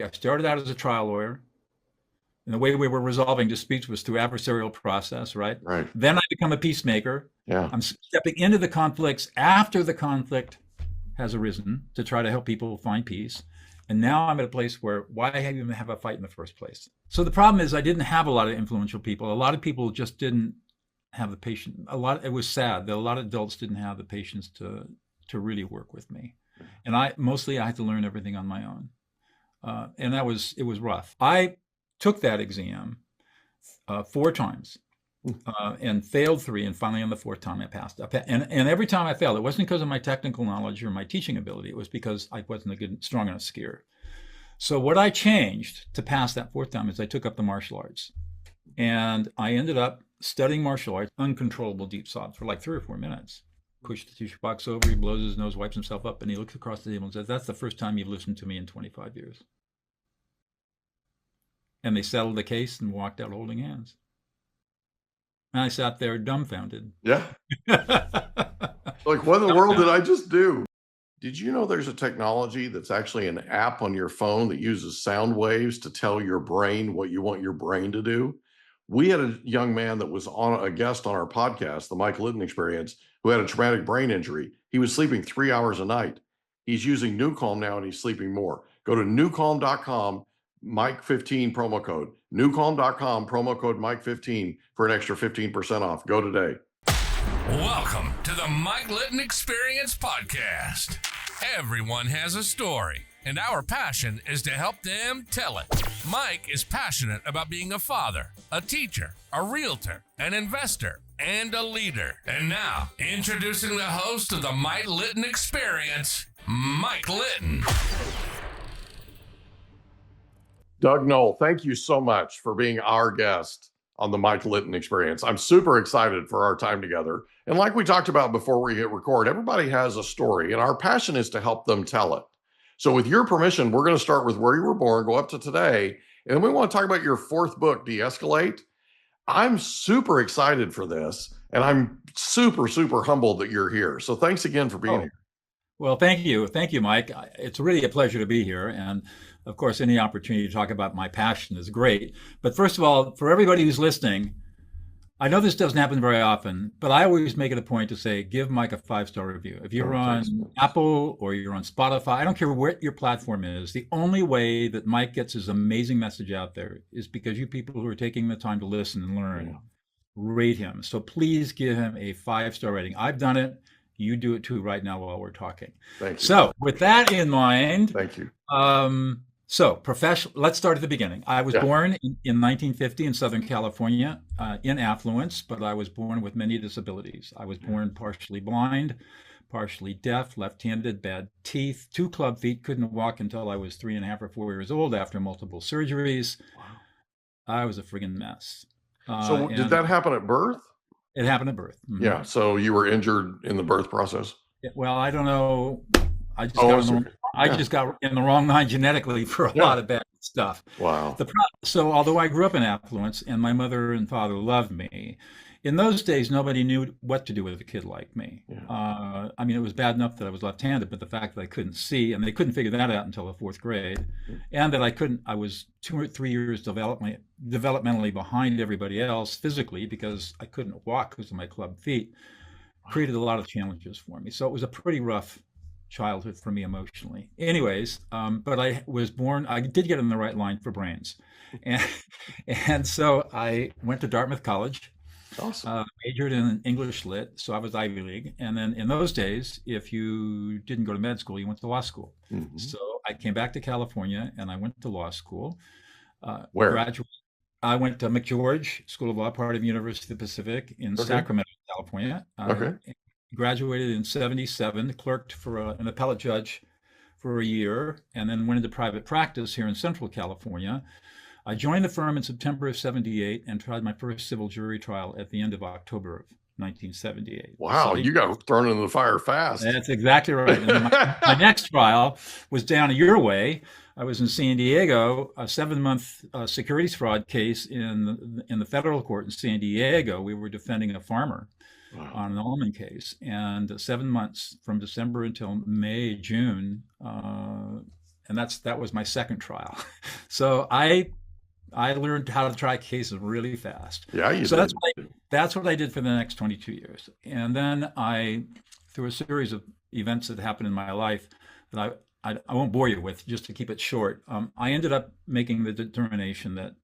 I started out as a trial lawyer. And the way we were resolving disputes was through adversarial process, right? Right. Then I become a peacemaker. Yeah. I'm stepping into the conflicts after the conflict has arisen to try to help people find peace. And now I'm at a place where why even have a fight in the first place? So the problem is I didn't have a lot of influential people. A lot of people just didn't have the patience. It was sad that a lot of adults didn't have the patience to really work with me. And I had to learn everything on my own. And it was rough. I took that exam 4 times and failed 3, and finally on the 4th time I passed. And every time I failed, it wasn't because of my technical knowledge or my teaching ability. It was because I wasn't a strong enough skier. So what I changed to pass that 4th time is I took up the martial arts. And I ended up studying martial arts, uncontrollable deep sobs for like 3 or 4 minutes. Pushed the tissue box over, he blows his nose, wipes himself up, and he looks across the table and says, "That's the first time you've listened to me in 25 years. And they settled the case and walked out holding hands. And I sat there dumbfounded. Yeah. Like, what in the world did I just do? Did you know there's a technology that's actually an app on your phone that uses sound waves to tell your brain what you want your brain to do? We had a young man that was on a guest on our podcast, the Mike Litton Experience, who had a traumatic brain injury. He was sleeping 3 hours a night. He's using NewCalm now and he's sleeping more. Go to newcalm.com, Mike15 promo code. Newcalm.com, promo code Mike15 for an extra 15% off. Go today. Welcome to the Mike Litton Experience podcast. Everyone has a story, and our passion is to help them tell it. Mike is passionate about being a father, a teacher, a realtor, an investor, and a leader. And now, introducing the host of the Mike Litton Experience, Mike Litton. Doug Noll, thank you so much for being our guest on the Mike Litton Experience. I'm super excited for our time together. And like we talked about before we hit record, everybody has a story, and our passion is to help them tell it. So with your permission, we're going to start with where you were born, go up to today, and then we want to talk about your 4th book, De-escalate. I'm super excited for this, and I'm super, super humbled that you're here. So thanks again for being here. Well, thank you. Thank you, Mike. It's really a pleasure to be here. And of course, any opportunity to talk about my passion is great. But first of all, for everybody who's listening, I know this doesn't happen very often, but I always make it a point to say, give Mike a 5-star review. If you're on Apple or you're on Spotify, I don't care what your platform is. The only way that Mike gets his amazing message out there is because you people who are taking the time to listen and learn, rate him. So please give him a 5-star rating. I've done it. You do it too right now while we're talking. Thank you. So with that in mind, thank you. Let's start at the beginning. I was born in 1950 in Southern California, in affluence, but I was born with many disabilities. I was born partially blind, partially deaf, left-handed, bad teeth, 2 club feet, couldn't walk until I was 3.5 or 4 years old after multiple surgeries. Wow. I was a friggin' mess. So did that happen at birth? It happened at birth. Mm-hmm. Yeah. So you were injured in the birth process? Well, I don't know. I just got in the wrong line genetically for a lot of bad stuff. Wow. So although I grew up in affluence and my mother and father loved me, in those days, nobody knew what to do with a kid like me. Yeah. I mean, it was bad enough that I was left-handed, but the fact that I couldn't see, and they couldn't figure that out until the 4th grade, and that I was 2 or 3 years developmentally behind everybody else physically because I couldn't walk because of my club feet, created a lot of challenges for me. So it was a pretty rough childhood for me emotionally. Anyways, but I did get in the right line for brains. And so I went to Dartmouth College. Awesome. Majored in English Lit, so I was Ivy League. And then in those days, if you didn't go to med school, you went to law school. Mm-hmm. So I came back to California and I went to law school. Where? I went to McGeorge School of Law, part of University of the Pacific in Sacramento, California. Graduated in 1977, clerked for an appellate judge for a year, and then went into private practice here in Central California. I joined the firm in September of 1978 and tried my first civil jury trial at the end of October of 1978. Wow, you got thrown into the fire fast. That's exactly right. And my next trial was down your way. I was in San Diego, a 7-month securities fraud case in the federal court in San Diego. We were defending a farmer on an almond case, and 7 months from December until May, June, And that was my second trial. So I learned how to try cases really fast. Yeah, you So did. that's what I did for the next 22 years. And then through a series of events that happened in my life that I won't bore you with, just to keep it short, I ended up making the determination that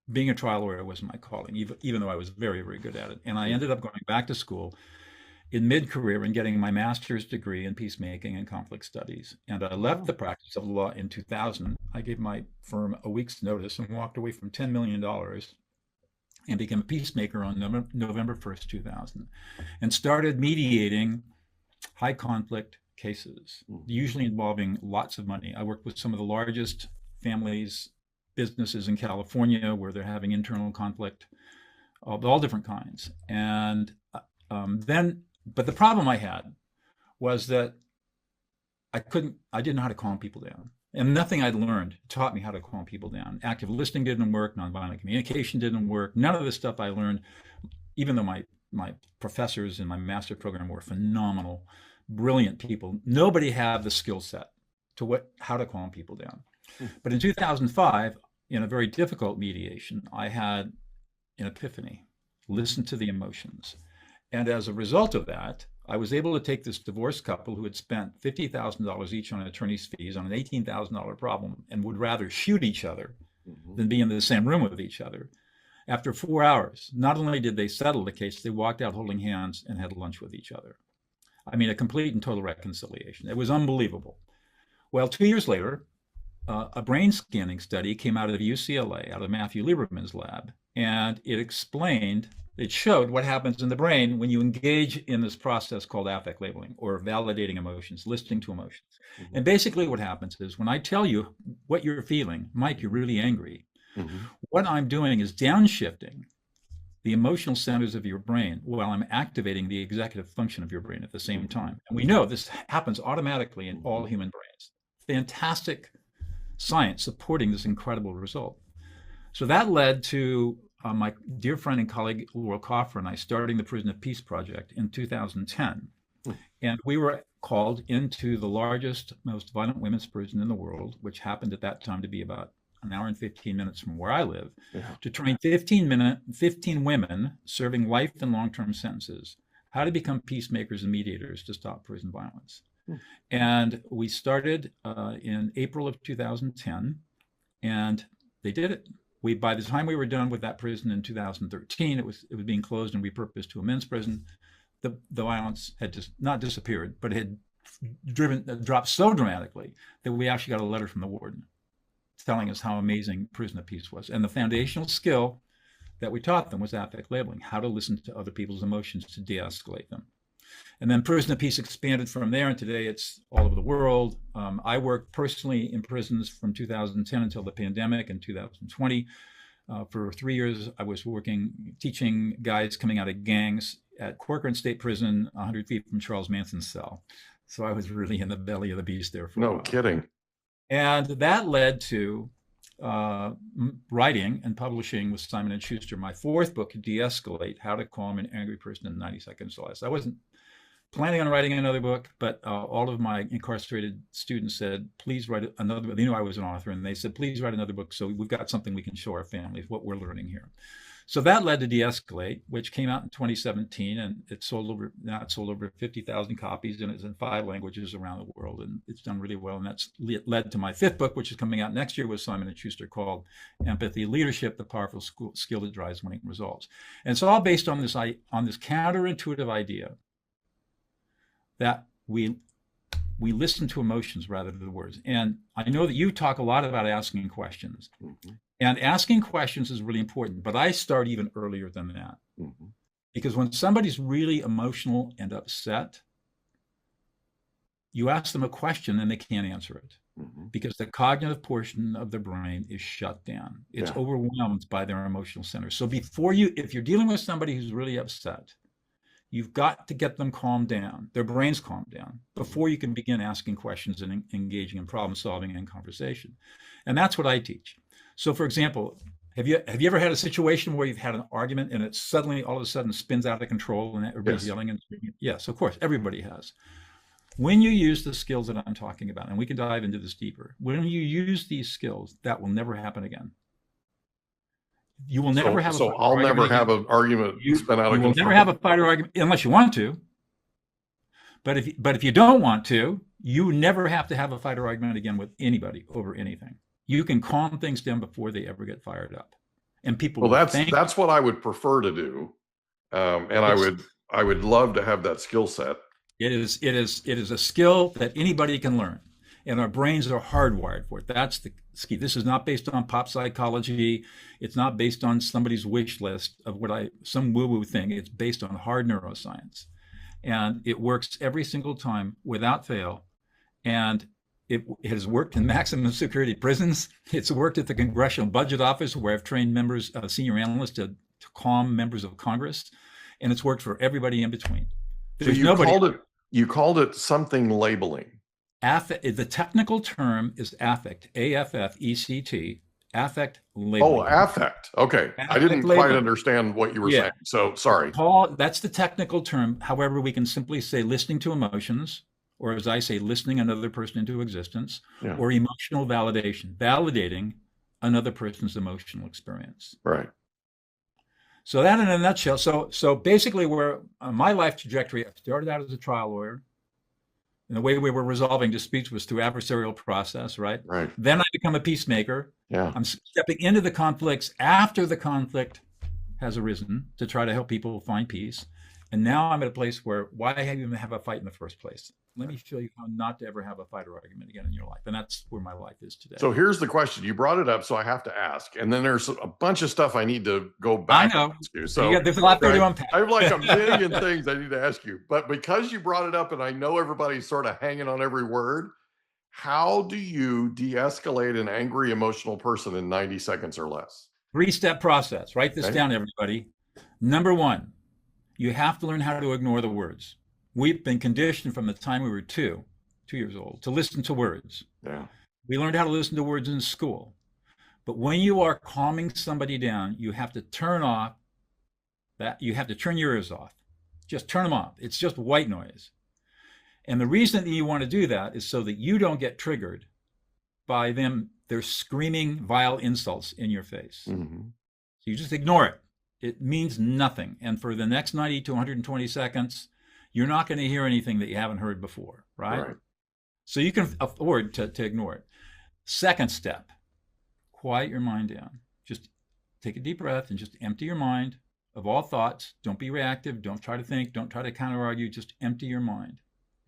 being a trial lawyer was my calling, even though I was very, very good at it. And I ended up going back to school in mid-career and getting my master's degree in peacemaking and conflict studies. And I left the practice of law in 2000. I gave my firm a week's notice and walked away from $10 million and became a peacemaker on November 1st, 2000, and started mediating high conflict cases, usually involving lots of money. I worked with some of the largest families, businesses in California where they're having internal conflict of all different kinds. And but the problem I had was that I didn't know how to calm people down. And nothing I'd learned taught me how to calm people down. Active listening didn't work, nonviolent communication didn't work. None of the stuff I learned, even though my professors in my master program were phenomenal, brilliant people, nobody had the skill set to how to calm people down. But in 2005, in a very difficult mediation, I had an epiphany, listen to the emotions. And as a result of that, I was able to take this divorced couple who had spent $50,000 each on attorney's fees on an $18,000 problem and would rather shoot each other than be in the same room with each other. After 4 hours, not only did they settle the case, they walked out holding hands and had lunch with each other. I mean, a complete and total reconciliation. It was unbelievable. Well, 2 years later, a brain scanning study came out of UCLA, out of Matthew Lieberman's lab, and it showed what happens in the brain when you engage in this process called affect labeling, or validating emotions, listening to emotions. And basically what happens is when I tell you what you're feeling, Mike, you're really angry, what I'm doing is downshifting the emotional centers of your brain while I'm activating the executive function of your brain at the same time. And we know this happens automatically in all human brains. Fantastic science supporting this incredible result. So that led to my dear friend and colleague Laurel Coffer and I starting the Prison of Peace Project in 2010. And we were called into the largest, most violent women's prison in the world, which happened at that time to be about an hour and 15 minutes from where I live, to train 15 women serving life and long-term sentences, how to become peacemakers and mediators to stop prison violence. And we started in April of 2010, and they did it. By the time we were done with that prison in 2013, it was being closed and repurposed to a men's prison. The violence had just not disappeared, but it had dropped so dramatically that we actually got a letter from the warden telling us how amazing Prison of Peace was. And the foundational skill that we taught them was affect labeling, how to listen to other people's emotions to de-escalate them. And then Prison of Peace expanded from there, and today it's all over the world. I worked personally in prisons from 2010 until the pandemic in 2020. For 3 years, I was teaching guys coming out of gangs at Corcoran State Prison, 100 feet from Charles Manson's cell. So I was really in the belly of the beast there for a while. No kidding. And that led to writing and publishing with Simon & Schuster my fourth book, De-escalate, How to Calm an Angry Person in 90 Seconds or Less. I wasn't planning on writing another book, but all of my incarcerated students said, please write another book. They knew I was an author, and they said, please write another book so we've got something we can show our families, what we're learning here. So that led to De-escalate, which came out in 2017, and it sold over 50,000 copies, and it's in 5 languages around the world, and it's done really well. And that's led to my 5th book, which is coming out next year with Simon & Schuster, called Empathy Leadership, the Powerful Skill that Drives Winning Results. And it's all based on this counterintuitive idea that we listen to emotions rather than the words. And I know that you talk a lot about asking questions. And asking questions is really important, but I start even earlier than that. Because when somebody's really emotional and upset, you ask them a question and they can't answer it. Because the cognitive portion of the brain is shut down. It's overwhelmed by their emotional center. So if you're dealing with somebody who's really upset, you've got to get them calmed down, their brains calmed down, before you can begin asking questions and engaging in problem solving and conversation. And that's what I teach. So for example, have you ever had a situation where you've had an argument and it suddenly all of a sudden spins out of control and everybody's yelling and screaming? Yes, of course, everybody has. When you use the skills that I'm talking about, and we can dive into this deeper, when you use these skills, that will never happen again. You will never have. So I'll never have an argument spin out of control. You will never have a fight or argument unless you want to. But if you don't want to, you never have to have a fight or argument again with anybody over anything. You can calm things down before they ever get fired up. And people. Well, that's what I would prefer to do, and I would love to have that skill set. It is a skill that anybody can learn, and our brains are hardwired for it. That's the key. This is not based on pop psychology. It's not based on somebody's wish list of some woo-woo thing. It's based on hard neuroscience, and it works every single time without fail. And it has worked in maximum security prisons. It's worked at the Congressional Budget Office, where I've trained members, senior analysts, to calm members of Congress, and it's worked for everybody in between. There's you called it something labeling. The technical term is affect, AFFECT, affect labeling. Oh, affect. Okay. Affect I didn't labeling. quite understand what you were saying. So sorry. That's the technical term. However, we can simply say listening to emotions, or as I say, listening another person into existence, or emotional validation, validating another person's emotional experience. Right. So that in a nutshell. So basically, where my life trajectory, I started out as a trial lawyer. And the way we were resolving disputes was through adversarial process, right? Right. Then I become a peacemaker. Yeah. I'm stepping into the conflicts after the conflict has arisen to try to help people find peace. And now I'm at a place where, why even have a fight in the first place? Let me show you how not to ever have a fight or argument again in your life. And that's where my life is today. So here's the question. You brought it up, so I have to ask. And then there's a bunch of stuff I need to go back I know. to. So there's a lot there to unpack. I have like a million things I need to ask you. But because you brought it up and I know everybody's sort of hanging on every word, how do you de-escalate an angry, emotional person in 90 seconds or less? 3-step process. Write this down, everybody. Number 1, you have to learn how to ignore the words. We've been conditioned from the time we were 2 years old, to listen to words. Yeah. We learned how to listen to words in school. But when you are calming somebody down, you have to turn your ears off. Just turn them off. It's just white noise. And the reason that you want to do that is so that you don't get triggered by their screaming vile insults in your face. Mm-hmm. So you just ignore it. It means nothing. And for the next 90 to 120 seconds, you're not going to hear anything that you haven't heard before, right? So you can afford to ignore it. Second step, quiet your mind down. Just take a deep breath and just empty your mind of all thoughts. Don't be reactive. Don't try to think. Don't try to counter-argue. Just empty your mind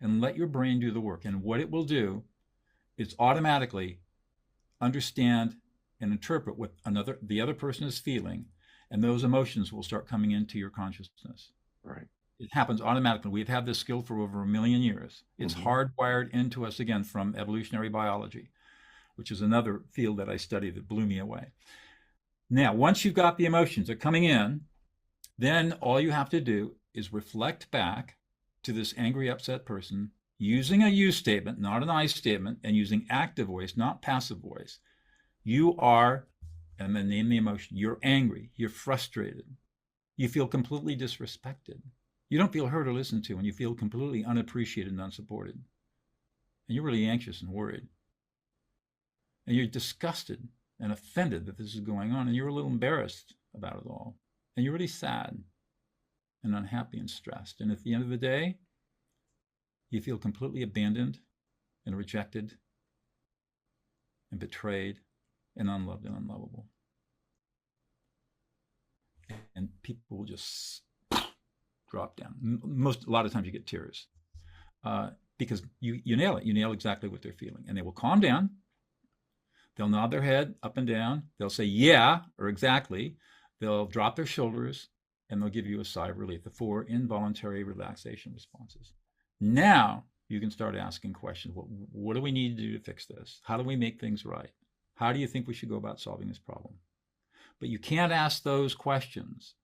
and let your brain do the work. And what it will do is automatically understand and interpret what the other person is feeling, and those emotions will start coming into your consciousness. Right. It happens automatically. We've had this skill for over 1 million years. It's hardwired into us, again, from evolutionary biology, which is another field that I study that blew me away. Now, once you've got the emotions that are coming in, then all you have to do is reflect back to this angry, upset person using a you statement, not an I statement, and using active voice, not passive voice. You are, and then name the emotion. You're angry. You're frustrated. You feel completely disrespected. You don't feel heard or listened to, and you feel completely unappreciated and unsupported. And you're really anxious and worried. And you're disgusted and offended that this is going on, and you're a little embarrassed about it all. And you're really sad and unhappy and stressed. And at the end of the day, you feel completely abandoned and rejected and betrayed and unloved and unlovable. And people will just drop down. A lot of times you get tears because you nail it. You nail exactly what they're feeling. And they will calm down. They'll nod their head up and down. They'll say, yeah, or exactly. They'll drop their shoulders, and they'll give you a sigh of relief, the 4 involuntary relaxation responses. Now you can start asking questions. What do we need to do to fix this? How do we make things right? How do you think we should go about solving this problem? But you can't ask those questions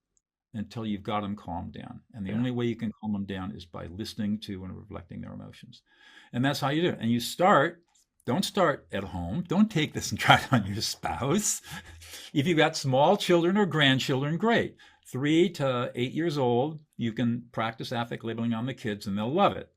until you've got them calmed down. And the only way you can calm them down is by listening to and reflecting their emotions. And that's how you do it. And don't start at home. Don't take this and try it on your spouse. If you've got small children or grandchildren, great. 3 to 8 years old, you can practice affect labeling on the kids and they'll love it.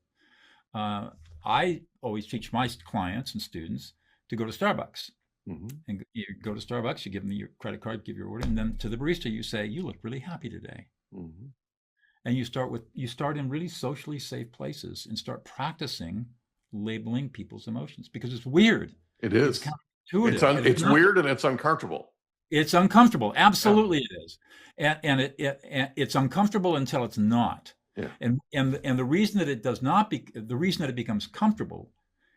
I always teach my clients and students to go to Starbucks. Mm-hmm. And you go to Starbucks, you give them your credit card, give your order, and then to the barista you say, "You look really happy today." Mm-hmm. And you start in really socially safe places and start practicing labeling people's emotions, because it's weird. It is. It's counterintuitive. It's weird and it's uncomfortable. It's uncomfortable. Absolutely, it is, and it's uncomfortable until it's not. Yeah. And the reason that it does not the reason that it becomes comfortable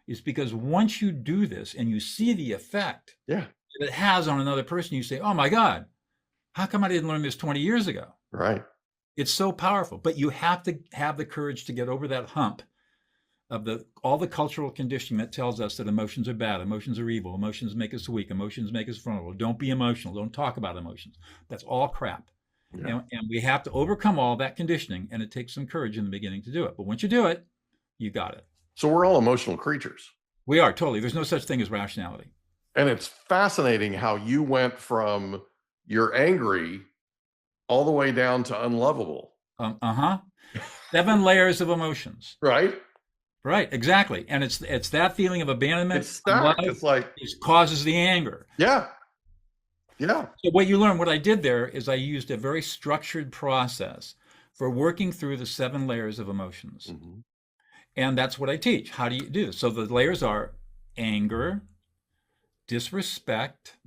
is because once you do this and you see the effect that it has on another person, you say, "Oh my God, how come I didn't learn this 20 years ago?" Right. It's so powerful, but you have to have the courage to get over that hump of all the cultural conditioning that tells us that emotions are bad, emotions are evil, emotions make us weak, emotions make us vulnerable. Don't be emotional. Don't talk about emotions. That's all crap. Yeah. And we have to overcome all that conditioning, and it takes some courage in the beginning to do it. But once you do it, you got it. So we're all emotional creatures. We are, totally. There's no such thing as rationality. And it's fascinating how you went from you're angry all the way down to unlovable. 7 layers of emotions. Right? Right, exactly. And it's that feeling of abandonment. It's stacked. It's like it causes the anger. Yeah. Yeah. So what I did there is I used a very structured process for working through the 7 layers of emotions. Mm-hmm. And that's what I teach. How do you do this? So the layers are anger, disrespect,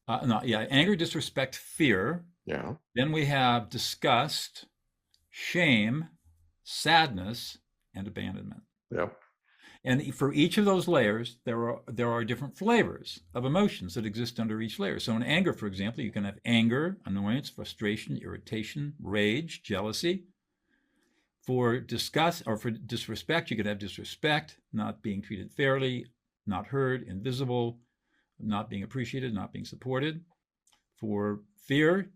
anger, disrespect, fear. Yeah. Then we have disgust, shame, sadness, and abandonment. Yep. And for each of those layers, there are different flavors of emotions that exist under each layer. So in anger, for example, you can have anger, annoyance, frustration, irritation, rage, jealousy. For disgust or for disrespect, you could have disrespect, not being treated fairly, not heard, invisible, not being appreciated, not being supported. For fear,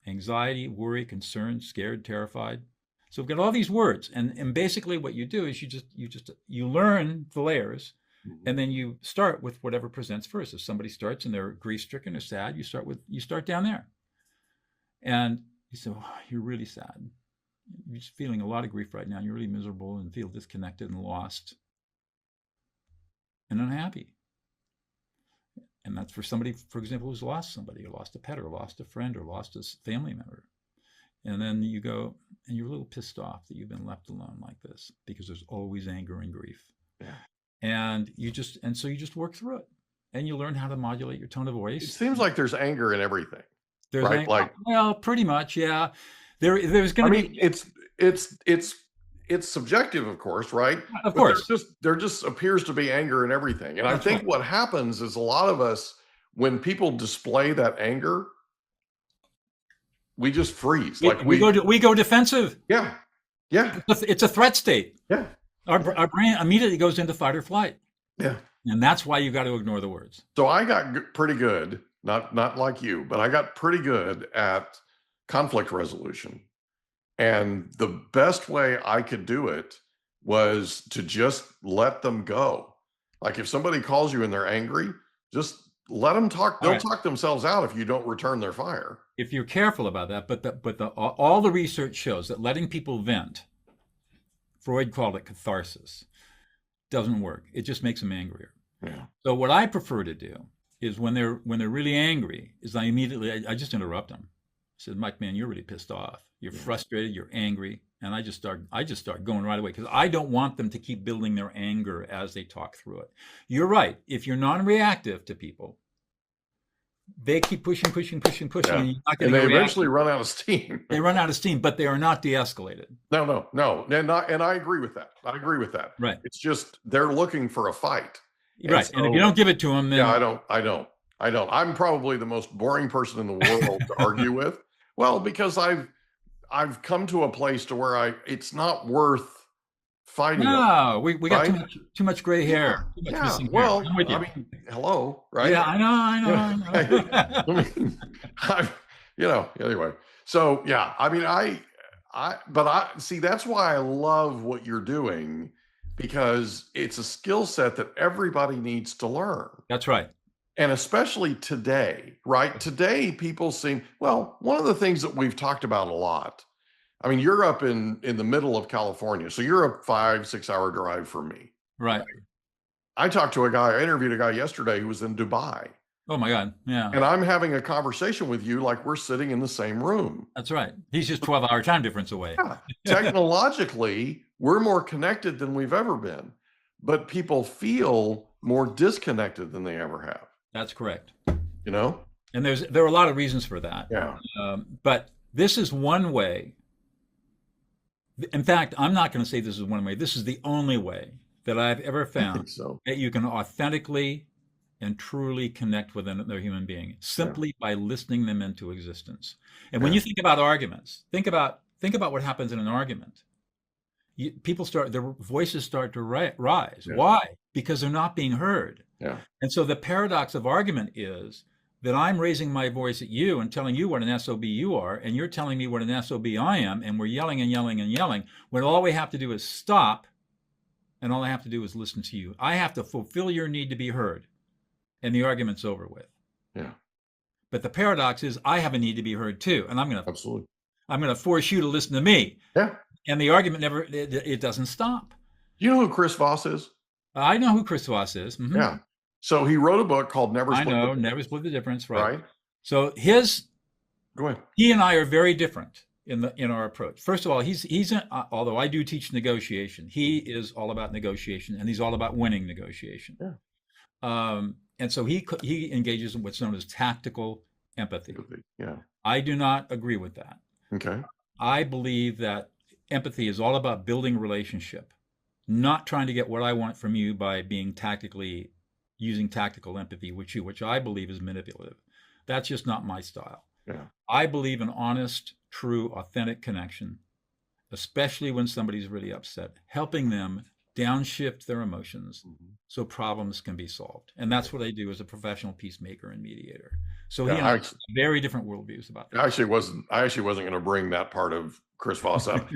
anxiety, worry, concern, scared, terrified. So we've got all these words, and basically what you do is you learn the layers, and then you start with whatever presents first. If somebody starts and they're grief-stricken or sad, you start down there, and you say, "Oh, you're really sad. You're just feeling a lot of grief right now. You're really miserable and feel disconnected and lost and unhappy." And that's for somebody, for example, who's lost somebody, or lost a pet, or lost a friend, or lost a family member. And then you go, and you're a little pissed off that you've been left alone like this, because there's always anger and grief. Yeah. And so you just work through it, and you learn how to modulate your tone of voice. It seems like there's anger in everything. There's right? Well, pretty much, yeah. There's going to be. It's subjective, of course, right? Of course. There just appears to be anger in everything. And I think what happens is a lot of us, when people display that anger, we just freeze. We go defensive. Yeah. Yeah. It's a threat state. Yeah. Our brain immediately goes into fight or flight. Yeah. And that's why you got to ignore the words. So I got pretty good, not like you, but I got pretty good at conflict resolution. And the best way I could do it was to just let them go. Like if somebody calls you and they're angry, just let them talk. They'll talk themselves out if you don't return their fire. If you're careful about that, but all the research shows that letting people vent, Freud called it catharsis, doesn't work. It just makes them angrier. Yeah. So what I prefer to do is when they're really angry, is I just interrupt them. I said, "Mike, man, you're really pissed off. You're frustrated. You're angry." And I just start going right away, because I don't want them to keep building their anger as they talk through it. You're right. If you're non-reactive to people, they keep pushing, Yeah. and you're not and they eventually run out of steam. They run out of steam, but they are not de-escalated. No. And I agree with that. Right. It's just they're looking for a fight. Right. So, and if you don't give it to them, then I don't. I'm probably the most boring person in the world to argue with. Well, because I've come to a place to where it's not worth fighting. No, we got too much gray hair. Yeah. Well, I mean, hello, right? Yeah, I know. Anyway. So yeah, I mean, I see, that's why I love what you're doing, because it's a skill set that everybody needs to learn. That's right. And especially today, right? Today, people seem, one of the things that we've talked about a lot I mean, you're up in the middle of California, so you're a 5-6 hour drive from me. Right. I interviewed a guy yesterday who was in Dubai. Oh my God. Yeah. And I'm having a conversation with you like we're sitting in the same room. That's right. He's just 12-hour time difference away. Yeah. Technologically, we're more connected than we've ever been, but people feel more disconnected than they ever have. That's correct. You know? And there are a lot of reasons for that. Yeah. But this is one way. In fact, I'm not going to say this is one way. This is the only way that I've ever found that you can authentically and truly connect with another human being simply by listening them into existence. And when you think about arguments, think about what happens in an argument. Their voices start to rise. Yeah. Why? Because they're not being heard. Yeah. And so the paradox of argument is that I'm raising my voice at you and telling you what an SOB you are, and you're telling me what an SOB I am, and we're yelling and yelling and yelling, when all we have to do is stop, and all I have to do is listen to you. I have to fulfill your need to be heard, and the argument's over with. Yeah. But the paradox is I have a need to be heard too, and I'm going Absolutely. to force you to listen to me. Yeah. And the argument it doesn't stop. Do you know who Chris Voss is? I know who Chris Voss is. Mm-hmm. Yeah. So he wrote a book called Never Split the Difference, right? Right. So Go ahead. He and I are very different in our approach. First of all, although I do teach negotiation, he is all about negotiation, and he's all about winning negotiation. Yeah. And so he engages in what's known as tactical empathy. Yeah. I do not agree with that. Okay. I believe that empathy is all about building relationship, not trying to get what I want from you by using tactical empathy, which I believe is manipulative. That's just not my style. Yeah. I believe in honest, true, authentic connection, especially when somebody's really upset, helping them downshift their emotions so problems can be solved. And that's what I do as a professional peacemaker and mediator. So he and I have very different worldviews about that. I actually wasn't going to bring that part of Chris Voss up.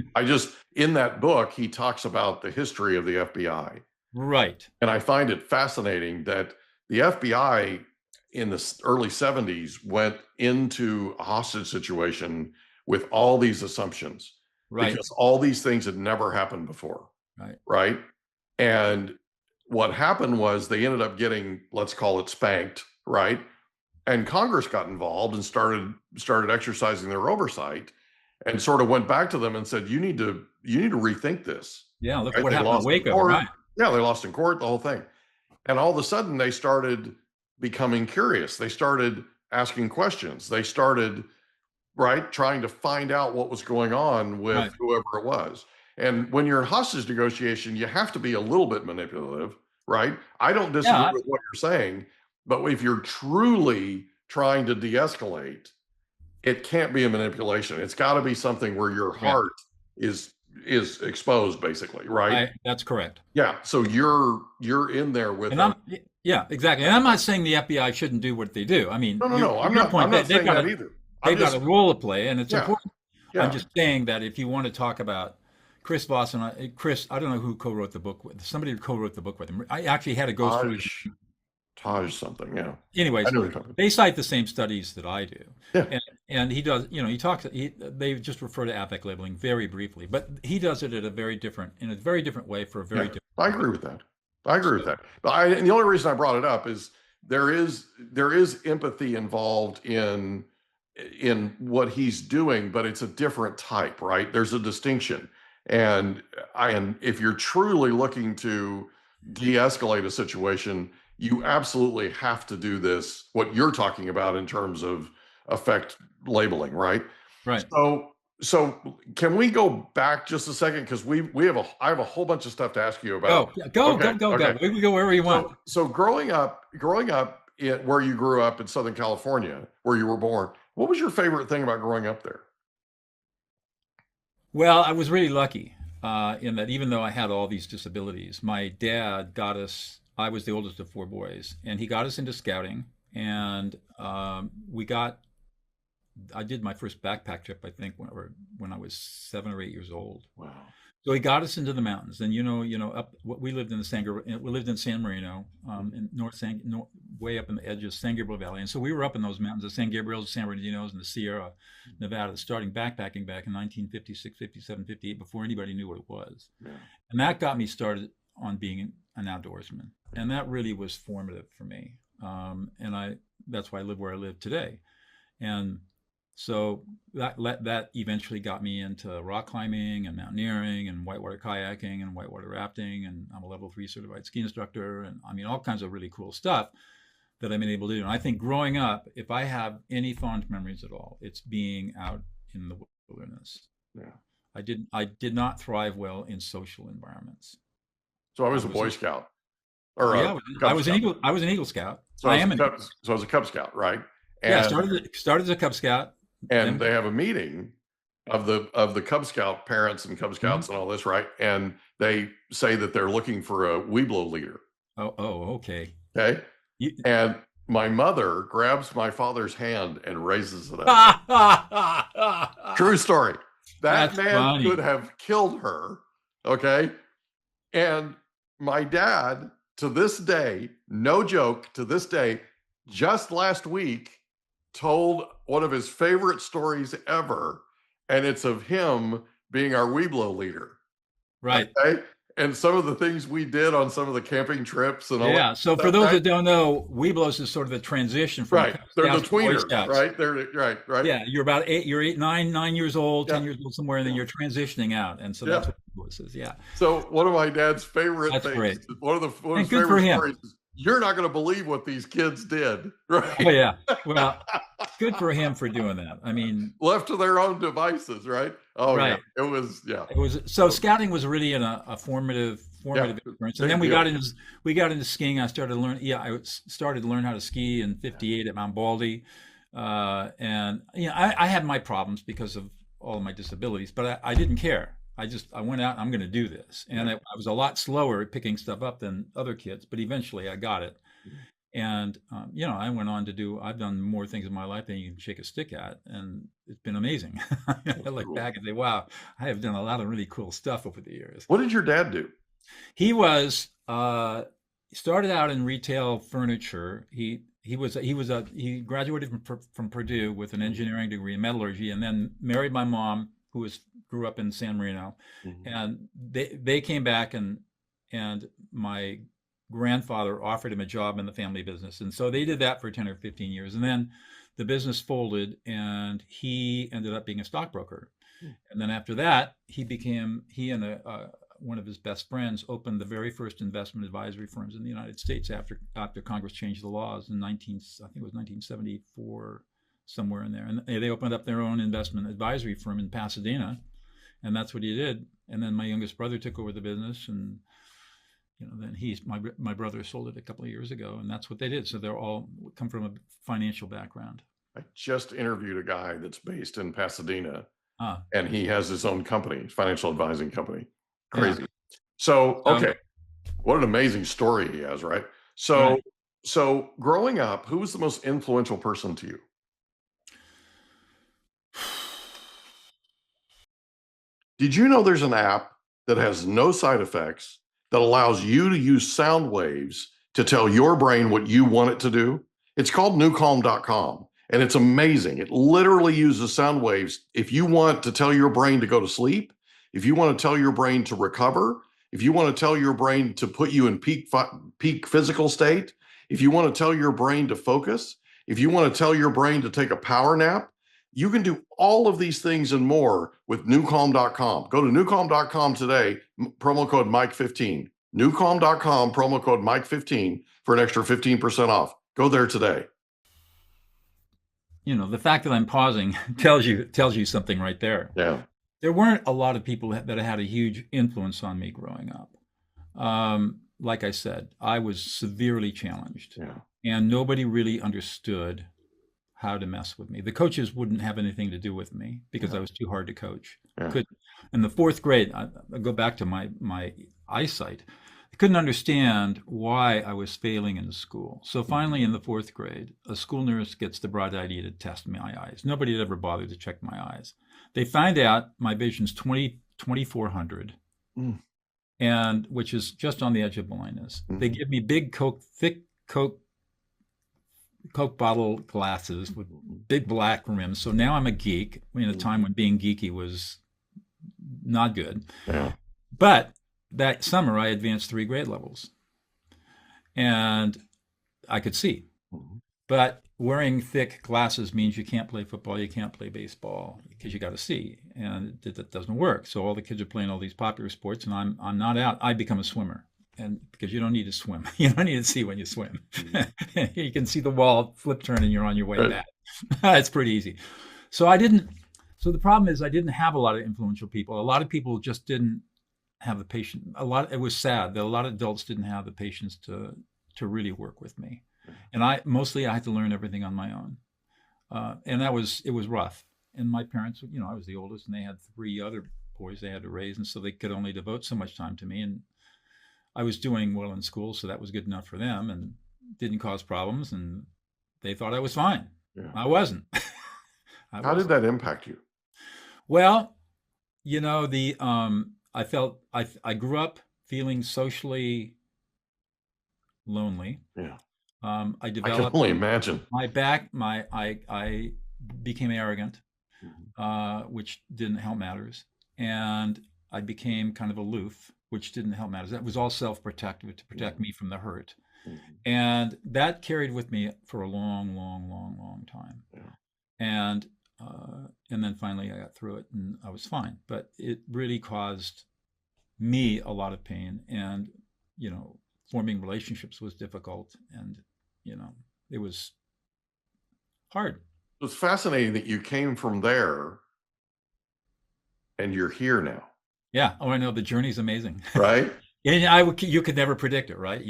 In that book, he talks about the history of the FBI. Right. And I find it fascinating that the FBI in the early 70s went into a hostage situation with all these assumptions. Right. Because all these things had never happened before. Right. Right. And what happened was they ended up getting, let's call it, spanked. Right. And Congress got involved and started exercising their oversight and sort of went back to them and said, you need to rethink this. Yeah. Look at what happened in Waco. Right. Yeah, they lost in court, the whole thing. And all of a sudden they started becoming curious. They started asking questions. They started, trying to find out what was going on with whoever it was. And when you're in hostage negotiation, you have to be a little bit manipulative, right? I don't disagree with what you're saying, but if you're truly trying to de-escalate, it can't be a manipulation. It's got to be something where your heart is exposed, basically, right? That's correct. Yeah. So you're in there with them. Yeah, exactly. And I'm not saying the FBI shouldn't do what they do. I mean, no. I'm not saying that either. They've got a role to play, and it's important. Yeah. I'm just saying that if you want to talk about Chris Voss and I don't know who co-wrote the book with. Somebody co-wrote the book with him. I actually had to go through Taj something, yeah. Anyways, they cite the same studies that I do. Yeah. And he does, they just refer to affect labeling very briefly, but he does it in a very different way for a very different. I agree with that. But and the only reason I brought it up is there is empathy involved in what he's doing, but it's a different type, right? There's a distinction. And if you're truly looking to de-escalate a situation, you absolutely have to do this, what you're talking about in terms of affect labeling, right? Right. So can we go back just a second? Because I have a whole bunch of stuff to ask you about. Go. We can go wherever you want. So growing up where you grew up in Southern California, where you were born, what was your favorite thing about growing up there? Well, I was really lucky in that even though I had all these disabilities, my dad got us. I was the oldest of four boys, and he got us into scouting, and I did my first backpack trip, I think, when I was 7 or 8 years old. Wow. So he got us into the mountains, and up we lived in we lived in San Marino, in way up in the edge of San Gabriel Valley, and so we were up in those mountains, the San Gabriels, San Bernardinos, and the Sierra Nevada, starting backpacking back in 1956, 57, 58, before anybody knew what it was, and that got me started on being an outdoorsman, and that really was formative for me, and that's why I live where I live today, and so that eventually got me into rock climbing and mountaineering and whitewater kayaking and whitewater rafting. And I'm a level 3 certified ski instructor. And I mean, all kinds of really cool stuff that I've been able to do. And I think growing up, if I have any fond memories at all, it's being out in the wilderness. Yeah. I did not thrive well in social environments. So I was a Boy Scout. Or I was an Eagle Scout. So I was a Cub Scout, right? And yeah, started as a Cub Scout. And they have a meeting of the Cub Scout parents and Cub Scouts and all this, right? And they say that they're looking for a Weeblo leader. Oh, okay. Okay. And my mother grabs my father's hand and raises it up. True story. That man could have killed her. Okay. And my dad, to this day, no joke, to this day, just last week, told one of his favorite stories ever, and it's of him being our Weeblo leader. Right. Okay? And some of the things we did on some of the camping trips and all that. So for those that don't know, Weeblos is sort of the transition from they're the tweeners, right? They're right. Yeah, you're about 9 years old, 10 years old somewhere, and then you're transitioning out. And so that's what Weeblos is. Yeah. So one of my dad's favorite things, great. one of his favorite stories is, you're not going to believe what these kids did, right? Oh, yeah. Well, good for him for doing that. I mean, left to their own devices, right? Oh, right. Yeah. It was. So scouting was really a formative experience. And then we got into skiing. I started to learn. Yeah, I started to learn how to ski in '58 at Mount Baldy, and I had my problems because of all of my disabilities, but I didn't care. I went out, I'm going to do this. And I was a lot slower at picking stuff up than other kids, but eventually I got it. And, I went on I've done more things in my life than you can shake a stick at. And it's been amazing. I look back and say, wow, I have done a lot of really cool stuff over the years. What did your dad do? He started out in retail furniture. He graduated from Purdue with an engineering degree in metallurgy, and then married my mom, who grew up in San Marino, and they came back, and my grandfather offered him a job in the family business, and so they did that for 10 or 15 years, and then the business folded, and he ended up being a stockbroker, and then after that he and one of his best friends opened the very first investment advisory firms in the United States after Congress changed the laws in 1974. Somewhere in there, and they opened up their own investment advisory firm in Pasadena, and that's what he did. And then my youngest brother took over the business, and then my brother sold it a couple of years ago, and that's what they did. So they're all come from a financial background. I just interviewed a guy that's based in Pasadena, and he has his own company, financial advising company. Crazy. Yeah. So what an amazing story he has, right? So growing up, who was the most influential person to you? Did you know there's an app that has no side effects that allows you to use sound waves to tell your brain what you want it to do? It's called newcalm.com, and it's amazing. It literally uses sound waves. If you want to tell your brain to go to sleep, if you want to tell your brain to recover, if you want to tell your brain to put you in peak physical state, if you want to tell your brain to focus, if you want to tell your brain to take a power nap, you can do all of these things and more with newcalm.com. Go to newcalm.com today, promo code Mike15. Newcalm.com, promo code Mike15 for an extra 15% off. Go there today. The fact that I'm pausing tells you something right there. Yeah. There weren't a lot of people that had a huge influence on me growing up. Like I said, I was severely challenged, and nobody really understood how to mess with me. The coaches wouldn't have anything to do with me because I was too hard to coach. In the fourth grade, I go back to my eyesight. I couldn't understand why I was failing in school. So finally, in the fourth grade, a school nurse gets the bright idea to test my eyes. Nobody had ever bothered to check my eyes. They find out my vision's 2400, Mm. and which is just on the edge of blindness. Mm. They give me big thick Coke bottle glasses with big black rims. So now I'm a geek in a time when being geeky was not good. Yeah. But that summer, I advanced 3 grade levels, and I could see. But wearing thick glasses means you can't play football, you can't play baseball because you got to see, and that doesn't work. So all the kids are playing all these popular sports, and I'm not out. I become a swimmer, and because you don't need to swim, you don't need to see when you swim. You can see the wall, flip turn, and you're on your way back. It's pretty easy. So the problem is I didn't have a lot of influential people. A lot of people just didn't have the patience. It was sad that a lot of adults didn't have the patience to really work with me. And I had to learn everything on my own. And it was rough. And my parents, I was the oldest, and they had 3 other boys they had to raise. And so they could only devote so much time to me. And I was doing well in school, so that was good enough for them and didn't cause problems. And they thought I was fine. Yeah. I wasn't. How did that impact you? Well, I felt I grew up feeling socially lonely. Yeah. I developed. I can only imagine. I became arrogant, which didn't help matters, and I became kind of aloof, which didn't help matters. That was all self-protective to protect me from the hurt, and that carried with me for a long, long, long, long time. Yeah. And then finally I got through it, and I was fine. But it really caused me a lot of pain, and forming relationships was difficult, and it was hard. It's fascinating that you came from there and you're here now. Yeah. Oh, I know. The journey's amazing. Right? And you could never predict it, right?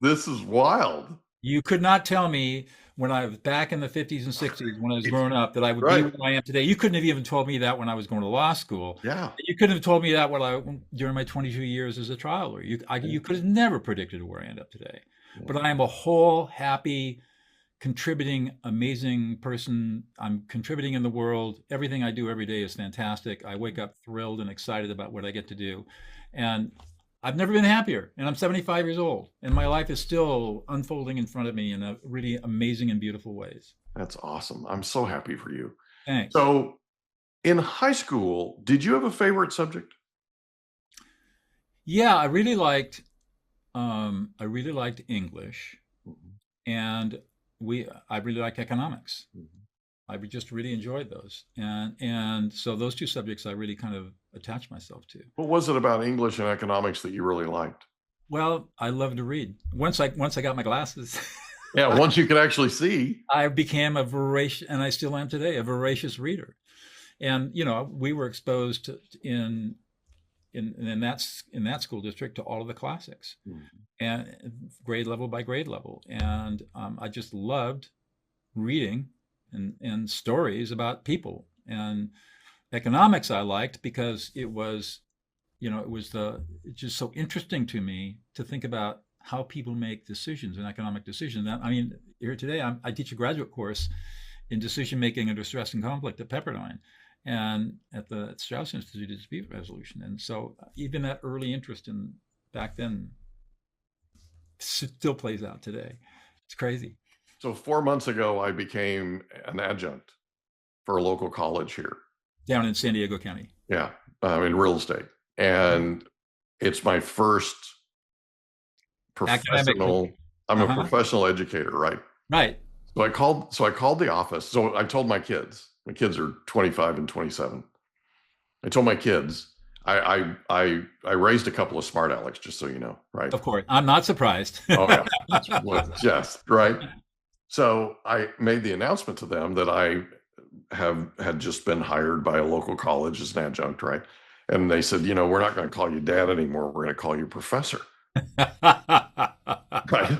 This is wild. You could not tell me when I was back in the 50s and 60s, when I was growing up, that I would be where I am today. You couldn't have even told me that when I was going to law school. Yeah. You couldn't have told me that during my 22 years as a trial lawyer. You could have never predicted where I end up today. Yeah. But I am a whole, happy, contributing, amazing person. I'm contributing in the world. Everything I do every day is fantastic. I wake up thrilled and excited about what I get to do. And I've never been happier, and I'm 75 years old, and my life is still unfolding in front of me in a really amazing and beautiful ways. That's awesome. I'm so happy for you. Thanks. So in high school, did you have a favorite subject? Yeah, I really liked English, and I really liked economics. I just really enjoyed those, and so those 2 subjects I really kind of attached myself to. What was it about English and economics that you really liked? Well, I love to read. Once I got my glasses. Yeah, once you could actually see. I became a voracious, and I still am today, a voracious reader. And we were exposed to, in that school district to all of the classics, and grade level by grade level, and I just loved reading and stories about people. And economics I liked because it was just so interesting to me to think about how people make decisions and economic decisions. I mean, here today I teach a graduate course in decision making under stress and conflict at Pepperdine, and at the Strauss Institute of Dispute Resolution. And so even that early interest in back then still plays out today. It's crazy. So 4 months ago, I became an adjunct for a local college here. Down in San Diego County. Yeah, in real estate. And it's my first professional, I'm a professional educator, right? Right. So I called the office. So I told my kids are 25 and 27. I told my kids, I raised a couple of smart alecks, just so you know, right? Of course. I'm not surprised. Oh yeah. Yes, right. So I made the announcement to them that I had just been hired by a local college as an adjunct, right? And they said, we're not going to call you dad anymore. We're going to call you professor. Right.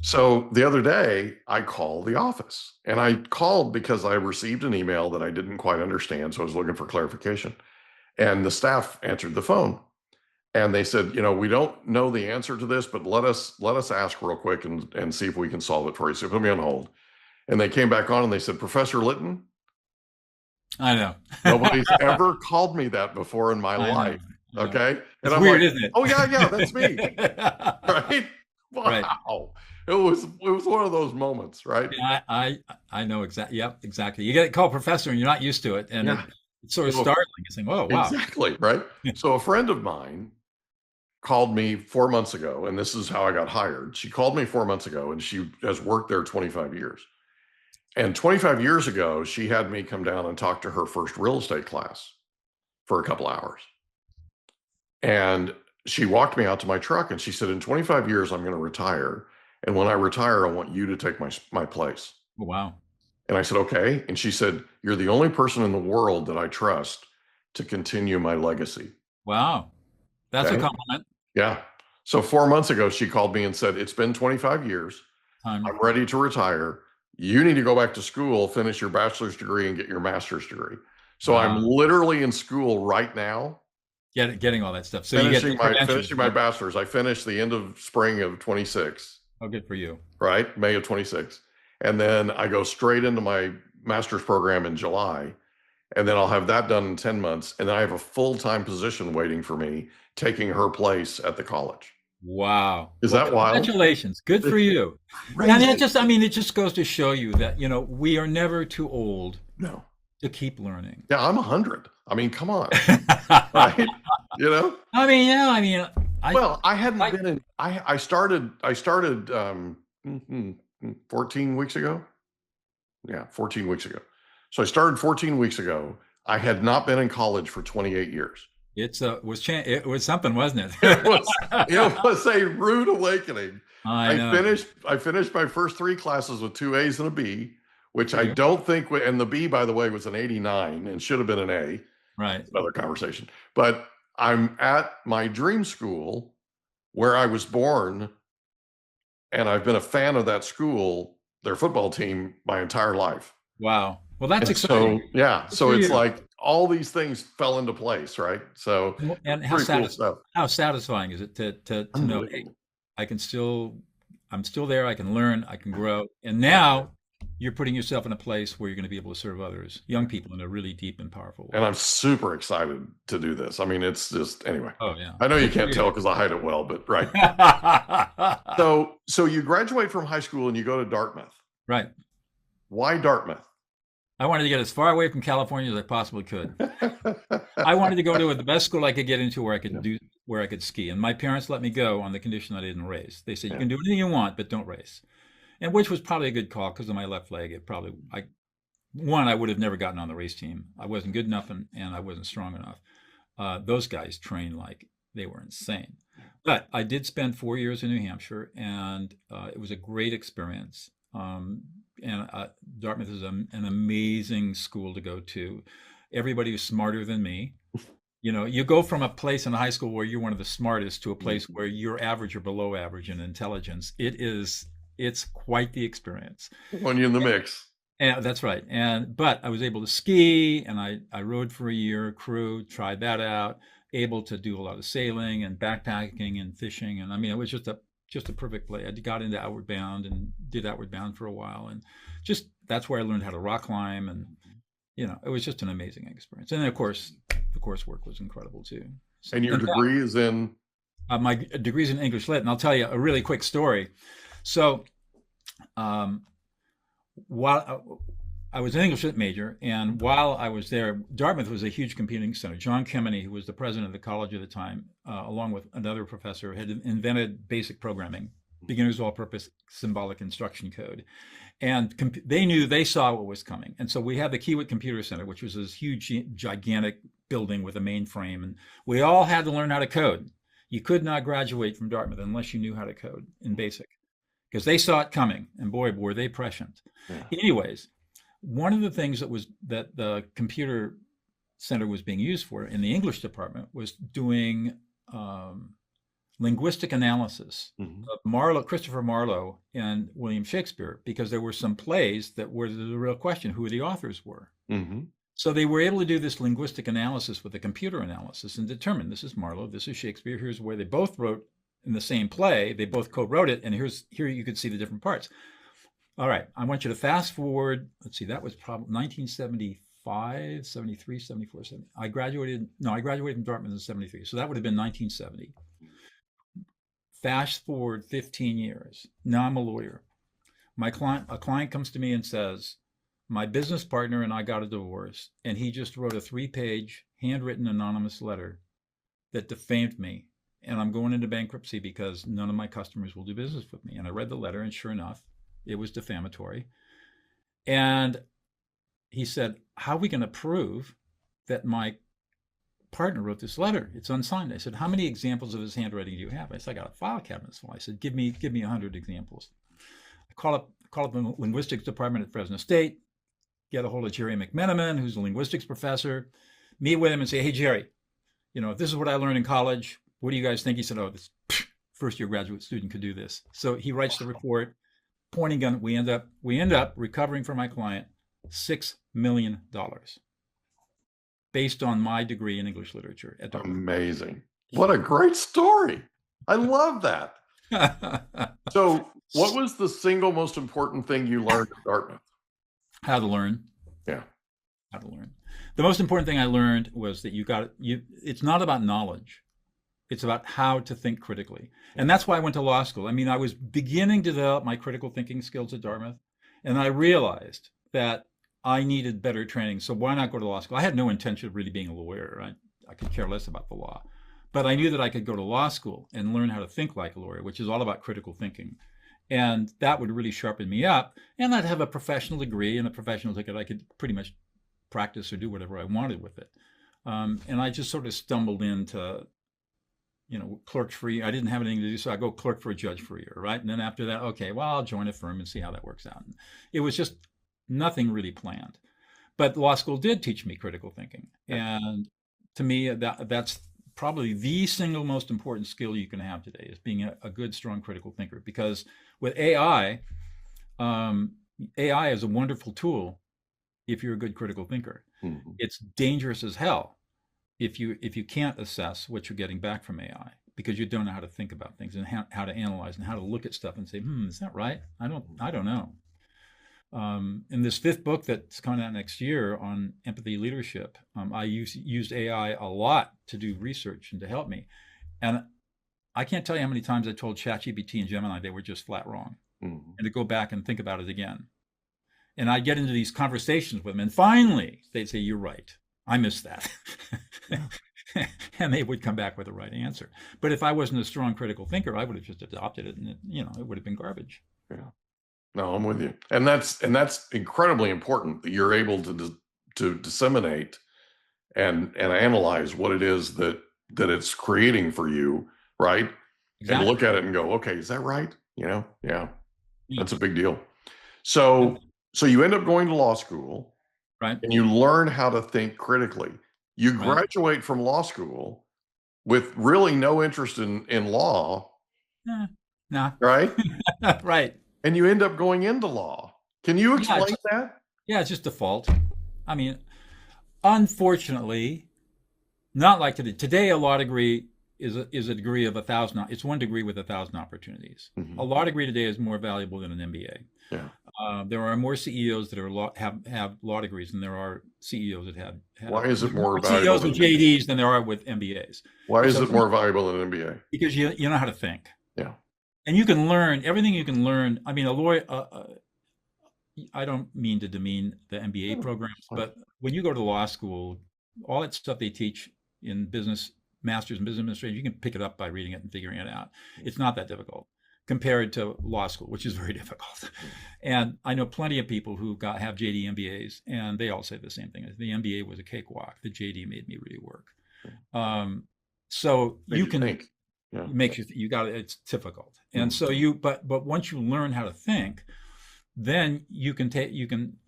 So the other day I called the office, and I called because I received an email that I didn't quite understand. So I was looking for clarification, and the staff answered the phone. And they said, we don't know the answer to this, but let us ask real quick and see if we can solve it for you. So put me on hold. And they came back on and they said, Professor Litton? I know. Nobody's ever called me that before in my life. Okay. It's And I'm weird, like, isn't it? oh yeah, that's me. Right. Right. Wow. It was one of those moments, right? Yeah, I know exactly. Yep, exactly. You get called professor and you're not used to it, and Yeah. it's sort of So, startling. You think, "Oh, wow." exactly. Right. So a friend of mine called me 4 months ago, and this is how I got hired. She called me 4 months ago, and she has worked there 25 years. And 25 years ago, she had me come down and talk to her first real estate class for a couple hours. And she walked me out to my truck and she said, in 25 years, I'm going to retire. And when I retire, I want you to take my place. Oh, wow. And I said, okay. And she said, you're the only person in the world that I trust to continue my legacy. Wow. That's a Okay. compliment. Yeah. So 4 months ago, she called me and said, it's been 25 years. Time. I'm ready to retire. You need to go back to school, finish your bachelor's degree, and get your master's degree. So I'm Wow. literally in school right now, Getting all that stuff. So you get the credentials. finishing my bachelor's. I finished the end of spring of 26, Oh, good for you. right? May of 26. And then I go straight into my master's program in July. And then I'll have that done in 10 months. And then I have a full-time position waiting for me, taking her place at the college. Wow. Is that wild? Congratulations. Good for you. Crazy. And it just goes to show you that, we are never too old No. to keep learning. Yeah, I'm 100. I mean, come on. Right? You know? Well, I hadn't been in. I started 14 weeks ago. Yeah, 14 weeks ago. So I started 14 weeks ago. I had not been in college for 28 years. it was something, wasn't it? It was a rude awakening. I know. I finished my first 3 classes with 2 A's and a B, which I don't think. And the B, by the way, was an 89 and should have been an A. Right. Another conversation. But I'm at my dream school where I was born, and I've been a fan of that school, their football team, my entire life. Wow. Well, that's And exciting. so, yeah. So for it's you. like all these things fell into place, right? So And how pretty cool stuff. satisfying is it to know, hey, I'm still there, I can learn, I can grow. And now you're putting yourself in a place where you're going to be able to serve others, young people, in a really deep and powerful way. And I'm super excited to do this. I mean, it's just, anyway. Oh, yeah. I know you can't tell because I hide it well, but right. So you graduate from high school and you go to Dartmouth. Right. Why Dartmouth? I wanted to get as far away from California as I possibly could. I wanted to go to the best school I could get into where I could ski. And my parents let me go on the condition I didn't race. They said, you can do anything you want, but don't race. And which was probably a good call because of my left leg. I would have never gotten on the race team. I wasn't good enough and I wasn't strong enough. Those guys trained like they were insane. But I did spend 4 years in New Hampshire, and it was a great experience. Dartmouth is an amazing school to go to. Everybody was smarter than me. You go from a place in high school where you're one of the smartest to a place where you're average or below average in intelligence. It's quite the experience. When you're in the mix. And that's right. But I was able to ski, and I rode for a year, crew, tried that out, able to do a lot of sailing and backpacking and fishing. And I mean, it was just a perfect play. I got into Outward Bound and did Outward Bound for a while. And just, that's where I learned how to rock climb. And, it was just an amazing experience. And then, of course, the coursework was incredible too. And your degree is in? My degree's in English Lit. And I'll tell you a really quick story. So, while I was an English Lit major, and while I was there, Dartmouth was a huge computing center. John Kemeny, who was the president of the college at the time, along with another professor, had invented basic programming, beginner's all-purpose symbolic instruction code. And they saw what was coming. And so we had the Kiewit Computer Center, which was this huge, gigantic building with a mainframe. And we all had to learn how to code. You could not graduate from Dartmouth unless you knew how to code in BASIC, because they saw it coming. And boy, were they prescient. Yeah. Anyways, one of the things that the computer center was being used for in the English department was doing linguistic analysis of Christopher Marlowe and William Shakespeare, because there were some plays that were the real question who the authors were. So they were able to do this linguistic analysis with a computer analysis and determine this is Marlowe, this is Shakespeare, here's where they both wrote in the same play, they both co-wrote it, and here you could see the different parts. All right, I want you to fast forward. Let's see, that was probably 1973. 75, 73, 74, 70. I graduated from Dartmouth in 73. So that would have been 1970. Fast forward 15 years. Now I'm a lawyer. A client comes to me and says, my business partner and I got a divorce, and he just wrote a 3-page handwritten anonymous letter that defamed me. And I'm going into bankruptcy because none of my customers will do business with me. And I read the letter, and sure enough, it was defamatory. And he said, how are we going to prove that my partner wrote this letter? It's unsigned. I said, how many examples of his handwriting do you have? I said, I got a file cabinet full. I said, give me 100 examples. I call up the linguistics department at Fresno State, get a hold of Jerry McMenamin, who's a linguistics professor, meet with him and say, hey, Jerry, if this is what I learned in college, what do you guys think? He said, oh, this first-year graduate student could do this. So he writes the report, pointing gun. We end up recovering for my client $6 million based on my degree in English literature at Dartmouth. Amazing. What a great story. I love that. So what was the single most important thing you learned at Dartmouth? How to learn. Yeah. How to learn. The most important thing I learned was that it's not about knowledge. It's about how to think critically. And that's why I went to law school. I mean, I was beginning to develop my critical thinking skills at Dartmouth, and I realized that I needed better training. So why not go to law school? I had no intention of really being a lawyer. I could care less about the law. But I knew that I could go to law school and learn how to think like a lawyer, which is all about critical thinking. And that would really sharpen me up. And I'd have a professional degree and a professional ticket. I could pretty much practice or do whatever I wanted with it. And I just sort of stumbled into, clerk for a year. I didn't have anything to do, so I go clerk for a judge for a year, right? And then after that, okay, well, I'll join a firm and see how that works out. And it was just nothing really planned. But law school did teach me critical thinking. And to me, that's probably the single most important skill you can have today, is being a good, strong critical thinker. Because with AI, AI is a wonderful tool if you're a good critical thinker. Mm-hmm. It's dangerous as hell if you can't assess what you're getting back from AI, because you don't know how to think about things and how to analyze and how to look at stuff and say, is that right? I don't know. In this 5th book that's coming out next year on empathy leadership, I used AI a lot to do research and to help me. And I can't tell you how many times I told ChatGPT and Gemini they were just flat wrong, and to go back and think about it again. And I'd get into these conversations with them, and finally they'd say, you're right. I missed that. And they would come back with the right answer. But if I wasn't a strong critical thinker, I would have just adopted it, and it would have been garbage. Yeah. No, I'm with you. And that's incredibly important that you're able to disseminate and analyze what it is that it's creating for you, right? Exactly. And look at it and go, okay, is that right? Yeah. That's a big deal. So you end up going to law school. Right. And you learn how to think critically. You graduate from law school with really no interest in law. No. Right? Right. And you end up going into law. Can you explain that? Yeah, it's just default. I mean, unfortunately, not like today. Today, a law degree is a degree of 1,000. It's one degree with 1,000 opportunities. Mm-hmm. A law degree today is more valuable than an MBA. Yeah. There are more CEOs that have law degrees than there are CEOs that have. Why is it more valuable? CEOs with JDs than there are with MBAs. Why is it more valuable than an MBA? Because you know how to think. Yeah. And you can learn everything you can learn. I mean, a lawyer. I don't mean to demean the MBA programs, but when you go to law school, all that stuff they teach in business, masters in business administration, you can pick it up by reading it and figuring it out. It's not that difficult compared to law school, which is very difficult. And I know plenty of people who have JD MBAs, and they all say the same thing. The MBA was a cakewalk. The JD made me really work. So you can think. Yeah. You got it. It's difficult. And so but once you learn how to think, then you can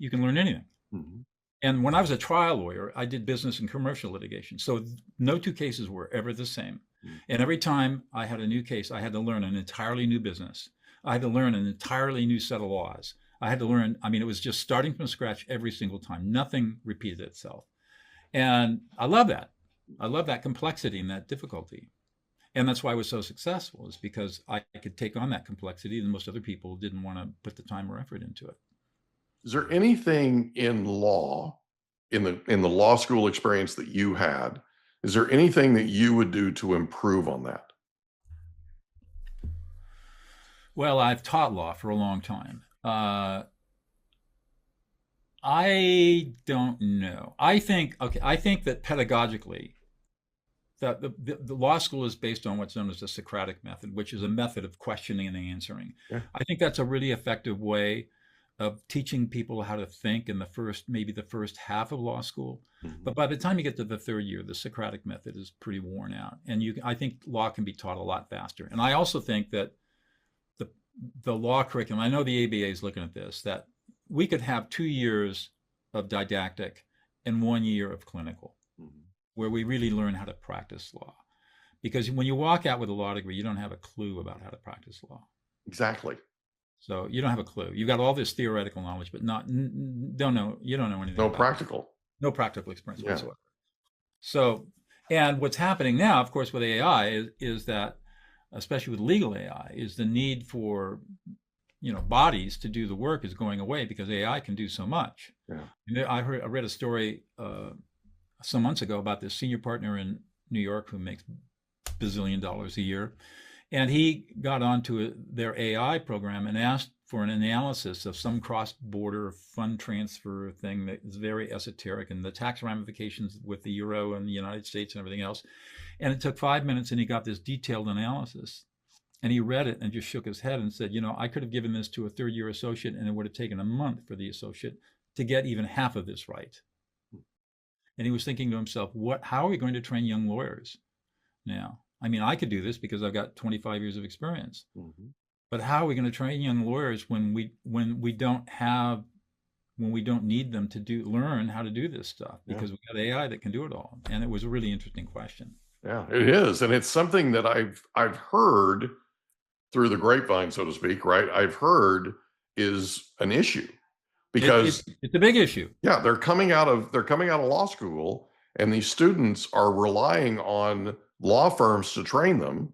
learn anything. Mm-hmm. And when I was a trial lawyer, I did business and commercial litigation. So no 2 cases were ever the same. Mm-hmm. And every time I had a new case, I had to learn an entirely new business. I had to learn an entirely new set of laws. I had to learn, it was just starting from scratch every single time. Nothing repeated itself. And I love that. I love that complexity and that difficulty. And that's why I was so successful, is because I could take on that complexity and most other people didn't want to put the time or effort into it. Is there anything in law in the law school experience that you had, is there anything that you would do to improve on that? Well, I've taught law for a long time. I don't know. I think that pedagogically, that the law school is based on what's known as the Socratic method, which is a method of questioning and answering. Yeah. I think that's a really effective way of teaching people how to think in maybe the first half of law school. Mm-hmm. But by the time you get to the third year, the Socratic method is pretty worn out. And I think law can be taught a lot faster. And I also think that the law curriculum, I know the ABA is looking at this, that we could have 2 years of didactic and 1 year of clinical, mm-hmm. where we really learn how to practice law. Because when you walk out with a law degree, you don't have a clue about how to practice law. Exactly. So you don't have a clue. You've got all this theoretical knowledge, but you don't know anything. No practical. No practical experience whatsoever. So, and what's happening now, of course, with AI is that, especially with legal AI, is the need for bodies to do the work is going away because AI can do so much. Yeah. I read a story some months ago about this senior partner in New York who makes bazillion dollars a year. And he got onto their AI program and asked for an analysis of some cross-border fund transfer thing that is very esoteric and the tax ramifications with the euro and the United States and everything else. And it took 5 minutes and he got this detailed analysis. And he read it and just shook his head and said, I could have given this to a third-year associate and it would have taken a month for the associate to get even half of this right. And he was thinking to himself, how are we going to train young lawyers now? I mean, I could do this because I've got 25 years of experience. Mm-hmm. But how are we going to train young lawyers when we don't need them to learn how to do this stuff? Because we've got AI that can do it all. And it was a really interesting question. Yeah, it is. And it's something that I've heard through the grapevine, so to speak, right? I've heard is an issue because it's a big issue. Yeah, they're coming out of law school and these students are relying on law firms to train them,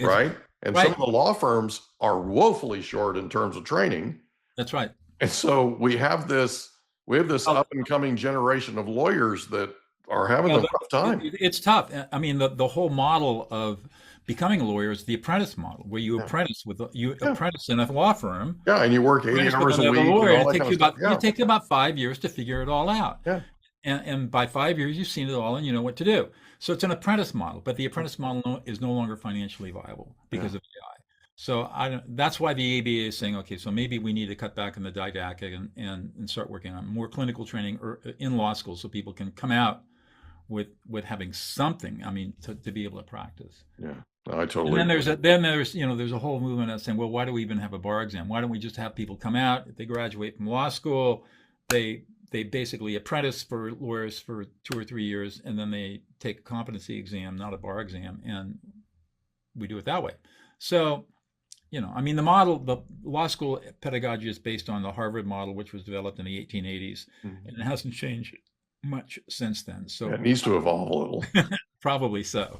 right? And some of the law firms are woefully short in terms of training. That's right. And so we have this up and coming generation of lawyers that are having a tough time. It's tough. I mean, the whole model of becoming a lawyer is the apprentice model, where you apprentice apprentice in a law firm. Yeah, and you work 80 hours a week. It takes you about 5 years to figure it all out. Yeah. And by 5 years, you've seen it all and you know what to do. So it's an apprentice model, but the apprentice model is no longer financially viable because of AI. So that's why the ABA is saying, okay, so maybe we need to cut back on the didactic and start working on more clinical training in law school so people can come out with having something, to be able to practice. Yeah, I totally. And then there's a whole movement that's saying, well, why do we even have a bar exam? Why don't we just have people come out, if they graduate from law school, they basically apprentice for lawyers for 2 or 3 years, and then they take a competency exam, not a bar exam, and we do it that way. So, the law school pedagogy is based on the Harvard model, which was developed in the 1880s, and it hasn't changed much since then. So it needs to evolve a little. Probably so.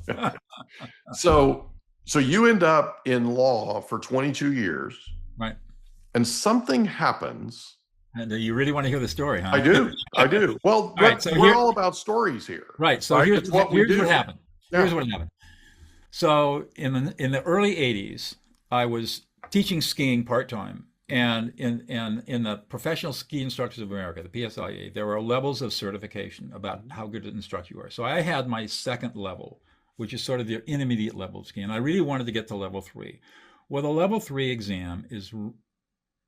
So you end up in law for 22 years. Right. And something happens. And you really want to hear the story, huh? I do. Well, we're all about stories here. Right. So here's what happened. Yeah. Here's what happened. So in the early 80s, I was teaching skiing part-time. And in the Professional Ski Instructors of America, the PSIA, there are levels of certification about how good an instructor you are. So I had my second level, which is sort of the intermediate level of skiing. I really wanted to get to level 3. Well, the level 3 exam is,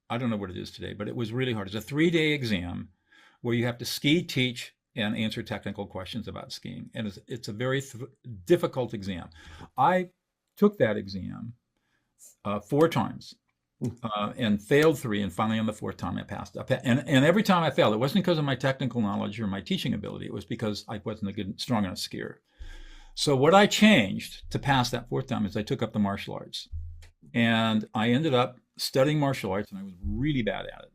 I don't know what it is today, but it was really hard. It's a 3-day exam where you have to ski, teach, and answer technical questions about skiing. And it's a very difficult exam. I took that exam 4 times. And failed 3, and finally on the 4th time I passed. And every time I failed, it wasn't because of my technical knowledge or my teaching ability. It was because I wasn't strong enough skier. So what I changed to pass that 4th time is I took up the martial arts. And I ended up studying martial arts, and I was really bad at it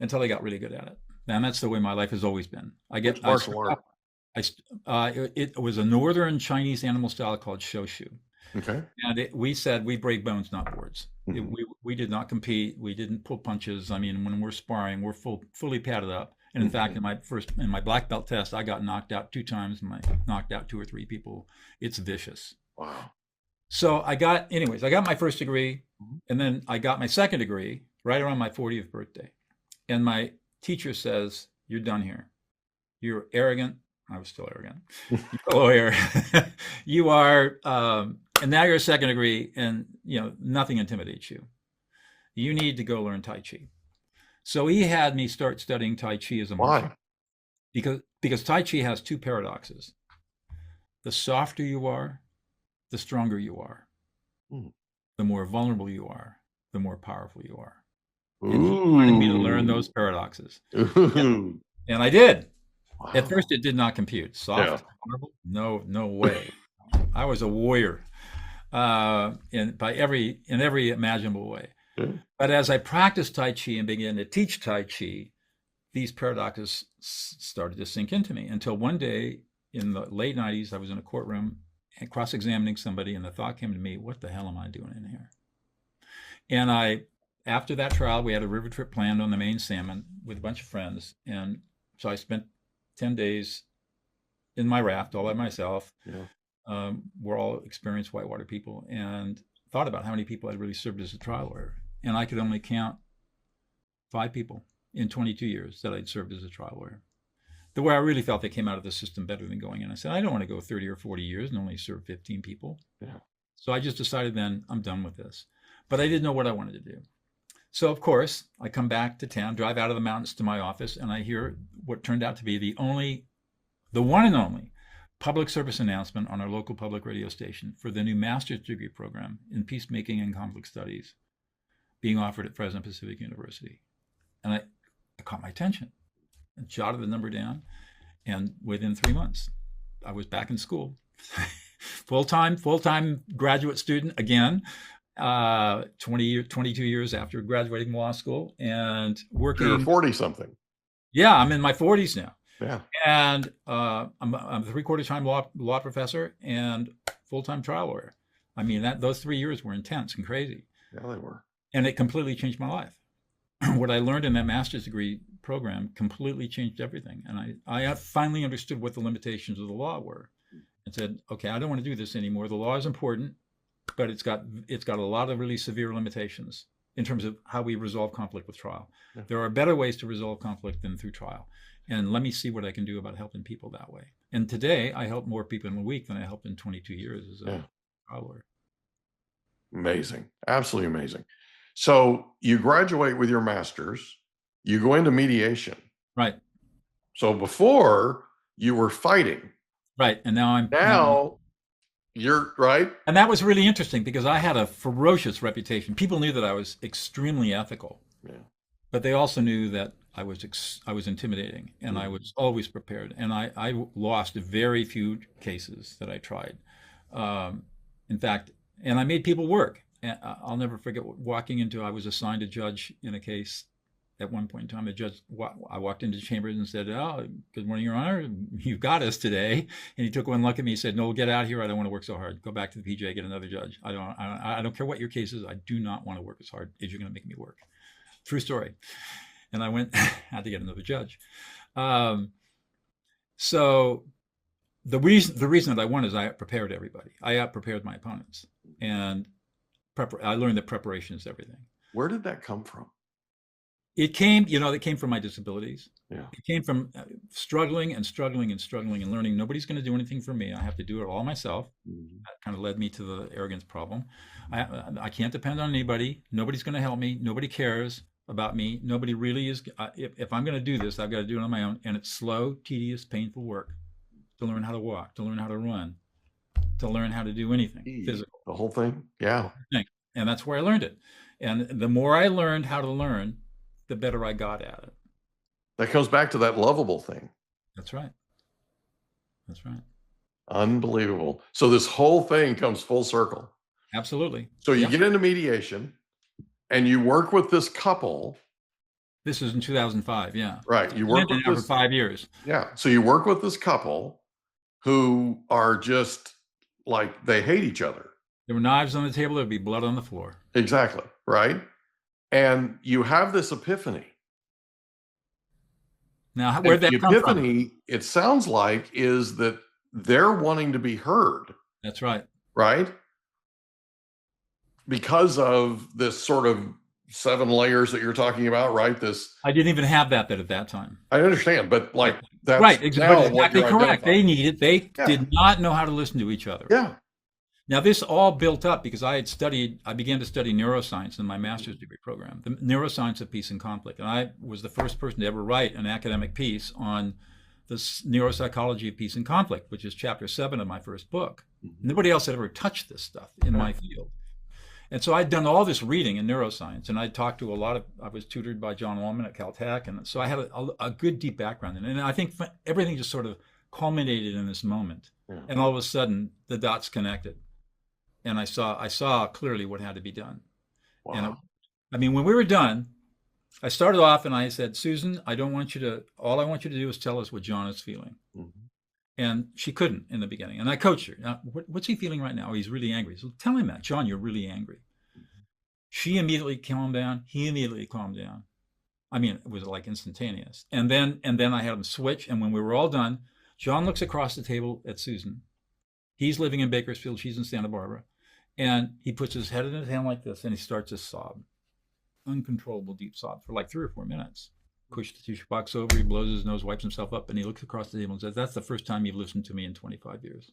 until I got really good at it. And that's the way my life has always been. Martial art? It was a northern Chinese animal style called Shoshu. Okay. And we said we break bones, not boards. Mm-hmm. We did not compete. We didn't pull punches. When we're sparring, we're fully padded up. And in fact, in my black belt test, I got knocked out 2 times, and I knocked out 2 or 3 people. It's vicious. Wow. So I got my first degree, and then I got my second degree right around my 40th birthday. And my teacher says, "You're done here. You're arrogant." I was still arrogant. You're a lawyer. You are, and now you're a second degree, and nothing intimidates you. You need to go learn Tai Chi. So he had me start studying Tai Chi as a martial. Why? Because Tai Chi has 2 paradoxes. The softer you are, the stronger you are. The more vulnerable you are, the more powerful you are. And he wanted me to learn those paradoxes. And I did. Wow. At first, it did not compute. Soft, vulnerable? No way. I was a warrior in every imaginable way. But as I practiced Tai Chi and began to teach Tai Chi, these paradoxes started to sink into me until one day in the late 90s, I was in a courtroom and cross-examining somebody, and the thought came to me, what the hell am I doing in here? And after that trial, we had a river trip planned on the main salmon with a bunch of friends. And so I spent 10 days in my raft all by myself. We're all experienced whitewater people, and thought about how many people I'd really served as a trial lawyer. And I could only count 5 people in 22 years that I'd served as a trial lawyer. The way I really felt they came out of the system better than going in. I said, I don't want to go 30 or 40 years and only serve 15 people. So I just decided then, I'm done with this. But I didn't know what I wanted to do. So of course, I come back to town, drive out of the mountains to my office, and I hear what turned out to be the one and only public service announcement on our local public radio station for the new master's degree program in peacemaking and conflict studies being offered at Fresno Pacific University. And it caught my attention. I jotted the number down, and within 3 months, I was back in school. full-time graduate student again, 22 years after graduating law school, and working. You're 40-something. Yeah, I'm in my 40s now. Yeah. And I'm a 3/4 time law professor and full-time trial lawyer. I mean, those 3 years were intense and crazy. Yeah, they were. And it completely changed my life. What I learned in that master's degree program completely changed everything. And I finally understood what the limitations of the law were, and said, okay, I don't want to do this anymore. The law is important, but it's got a lot of really severe limitations in terms of how we resolve conflict with trial. Yeah. There are better ways to resolve conflict than through trial. And let me see what I can do about helping people that way. And today I help more people in a week than I helped in 22 years as a trial lawyer. Amazing. Absolutely amazing. So you graduate with your master's, you go into mediation. Right. So before you were fighting. Right. And now you're right. And that was really interesting because I had a ferocious reputation. People knew that I was extremely ethical. Yeah. But they also knew that I was intimidating, and I was always prepared. And I lost very few cases that I tried. In fact, and I made people work. And I'll never forget I was assigned a judge in a case at one point in time. I walked into the chambers and said, "Oh, good morning, Your Honor. You've got us today." And he took one look at me and said, "No, get out of here. I don't want to work so hard. Go back to the PJ, get another judge. I don't care what your case is. I do not want to work as hard as you're going to make me work." True story. And I had to get another judge. So the reason that I won is I prepared everybody. I prepared my opponents, and I learned that preparation is everything. Where did that come from? It came from my disabilities. Yeah. It came from struggling and learning nobody's going to do anything for me. I have to do it all myself. Mm-hmm. That kind of led me to the arrogance problem. I can't depend on anybody. Nobody's going to help me. Nobody cares about me. Nobody really is. If I'm going to do this, I've got to do it on my own. And it's slow, tedious, painful work to learn how to walk, to learn how to run, to learn how to do anything physical. The whole thing. Yeah. And that's where I learned it. And the more I learned how to learn, the better I got at it. That comes back to that lovable thing. That's right. That's right. Unbelievable. So this whole thing comes full circle. Absolutely. So you get into mediation and you work with this couple. This is in 2005. Yeah. Right. You work with this for 5 years. Yeah. So you work with this couple who are just like, they hate each other. There were knives on the table. There'd be blood on the floor. Exactly. Right. And you have this epiphany. Now, And where'd that the come from? epiphany, it sounds like, is that they're wanting to be heard, That's right. right? Because of this sort of 7 layers that you're talking about, right? This, I didn't even have that at that time. I understand, but like that's Right, now but what exactly you're correct. identifying. They Yeah. did not know how to listen to each other. Yeah. Now, this all built up because I began to study neuroscience in my master's degree program, the neuroscience of peace and conflict. And I was the first person to ever write an academic piece on the neuropsychology of peace and conflict, which is chapter 7 of my first book. Nobody else had ever touched this stuff in my field. And so I'd done all this reading in neuroscience, and I'd talked to I was tutored by John Wallman at Caltech. And so I had a good deep background in it. And I think everything just sort of culminated in this moment. Yeah. And all of a sudden, the dots connected. And I saw clearly what had to be done. Wow. And when we were done, I started off and I said, Susan, all I want you to do is tell us what John is feeling. And she couldn't in the beginning. And I coached her. Now, what's he feeling right now? Oh, he's really angry. So tell him that, John, you're really angry. She immediately calmed down. He immediately calmed down. I mean, it was like instantaneous. And then I had him switch. And when we were all done, John looks across the table at Susan. He's living in Bakersfield. She's in Santa Barbara. And he puts his head in his hand like this, and he starts to sob. Uncontrollable deep sob for like 3 or 4 minutes. Pushed the tissue box over, he blows his nose, wipes himself up, and he looks across the table and says, that's the first time you've listened to me in 25 years.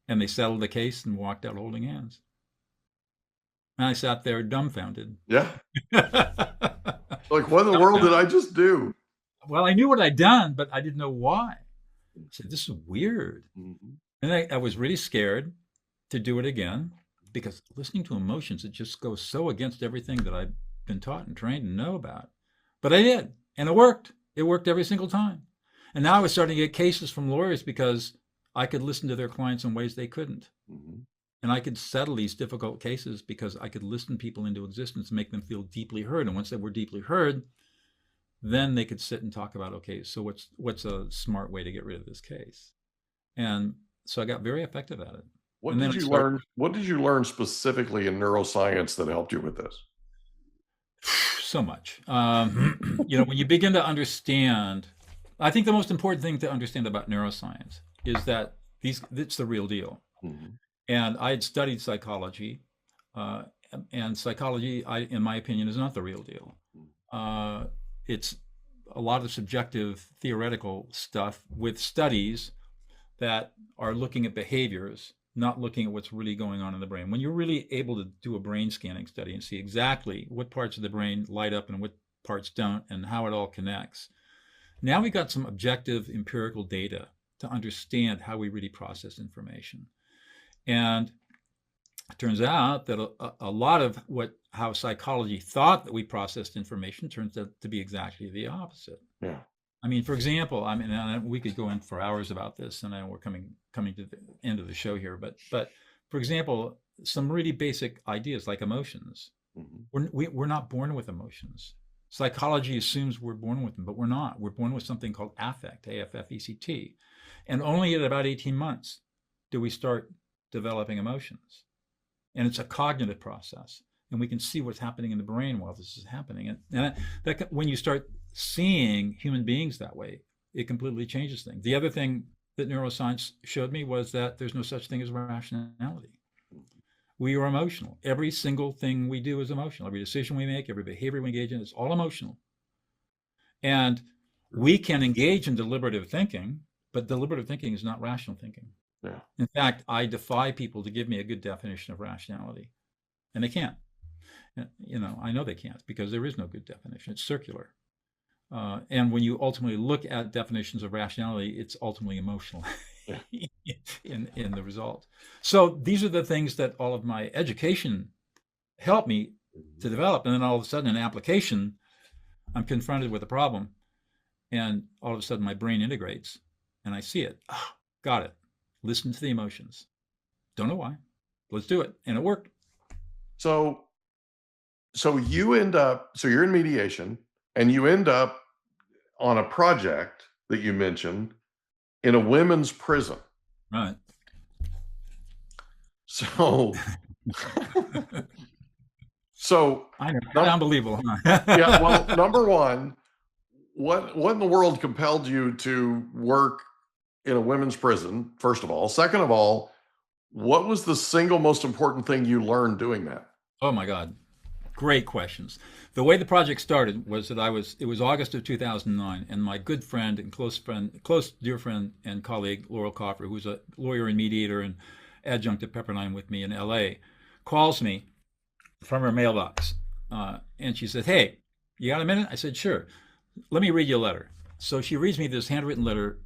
And they settled the case and walked out holding hands. And I sat there dumbfounded. Yeah. Like, what in the world did I just do? Well, I knew what I'd done, but I didn't know why. I said, this is weird. And I was really scared to do it again, because listening to emotions, it just goes so against everything that I've been taught and trained and know about. But I did, and it worked. It worked every single time. And now I was starting to get cases from lawyers because I could listen to their clients in ways they couldn't. And I could settle these difficult cases because I could listen people into existence and make them feel deeply heard. And once they were deeply heard, then they could sit and talk about, okay, so what's a smart way to get rid of this case? And so I got very effective at it. What did you learn? What did you learn specifically in neuroscience that helped you with this? So much. When you begin to understand, I think the most important thing to understand about neuroscience is that it's the real deal. And I had studied psychology, and psychology, in my opinion, is not the real deal. It's a lot of subjective theoretical stuff with studies that are looking at behaviors, not looking at what's really going on in the brain. When you're really able to do a brain scanning study and see exactly what parts of the brain light up and what parts don't and how it all connects, now we got some objective empirical data to understand how we really process information. And it turns out that a lot of how psychology thought that we processed information turns out to be exactly the opposite. Yeah. I mean, for example, we could go in for hours about this, and I know we're coming to the end of the show here. But for example, some really basic ideas like emotions. We're not born with emotions. Psychology assumes we're born with them, but we're not. We're born with something called affect, A-F-F-E-C-T, and only at about 18 months do we start developing emotions, and it's a cognitive process. And we can see what's happening in the brain while this is happening. And that when you start seeing human beings that way, it completely changes things. The other thing that neuroscience showed me was that there's no such thing as rationality. We are emotional. Every single thing we do is emotional. Every decision we make, every behavior we engage in, is all emotional. And we can engage in deliberative thinking, but deliberative thinking is not rational thinking. Yeah. In fact, I defy people to give me a good definition of rationality. And they can't. I know they can't, because there is no good definition. It's circular. And when you ultimately look at definitions of rationality, it's ultimately emotional in the result. So these are the things that all of my education helped me to develop. And then all of a sudden in application, I'm confronted with a problem, and all of a sudden my brain integrates and I see it. Oh, got it. Listen to the emotions. Don't know why. Let's do it. And it worked. So you're in mediation, and you end up on a project that you mentioned in a women's prison. Right. So I know. Unbelievable, huh? Yeah, well, number one, what in the world compelled you to work in a women's prison, first of all? Second of all, what was the single most important thing you learned doing that? Oh my God. Great questions. The way the project started was that it was August of 2009, and my good friend and close dear friend and colleague, Laurel Coffer, who's a lawyer and mediator and adjunct at Pepperdine with me in LA, calls me from her mailbox. And she said, "Hey, you got a minute?" I said, "Sure. Let me read you a letter." So she reads me this handwritten letter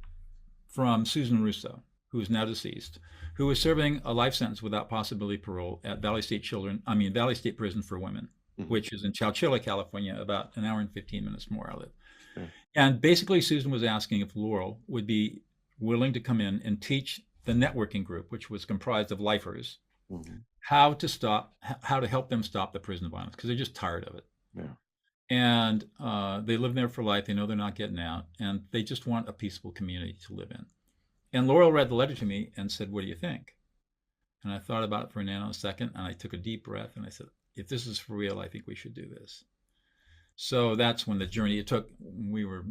from Susan Russo, who is now deceased, who was serving a life sentence without possibility of parole at Valley State Prison for Women, which is in Chowchilla, California, about an hour and 15 minutes from where I live. Okay. And basically, Susan was asking if Laurel would be willing to come in and teach the networking group, which was comprised of lifers, how to help them stop the prison violence, because they're just tired of it. Yeah. And they live there for life. They know they're not getting out, and they just want a peaceful community to live in. And Laurel read the letter to me and said, "What do you think?" And I thought about it for a nanosecond, and I took a deep breath, and I said, "If this is for real, I think we should do this." So that's when the journey it took. We were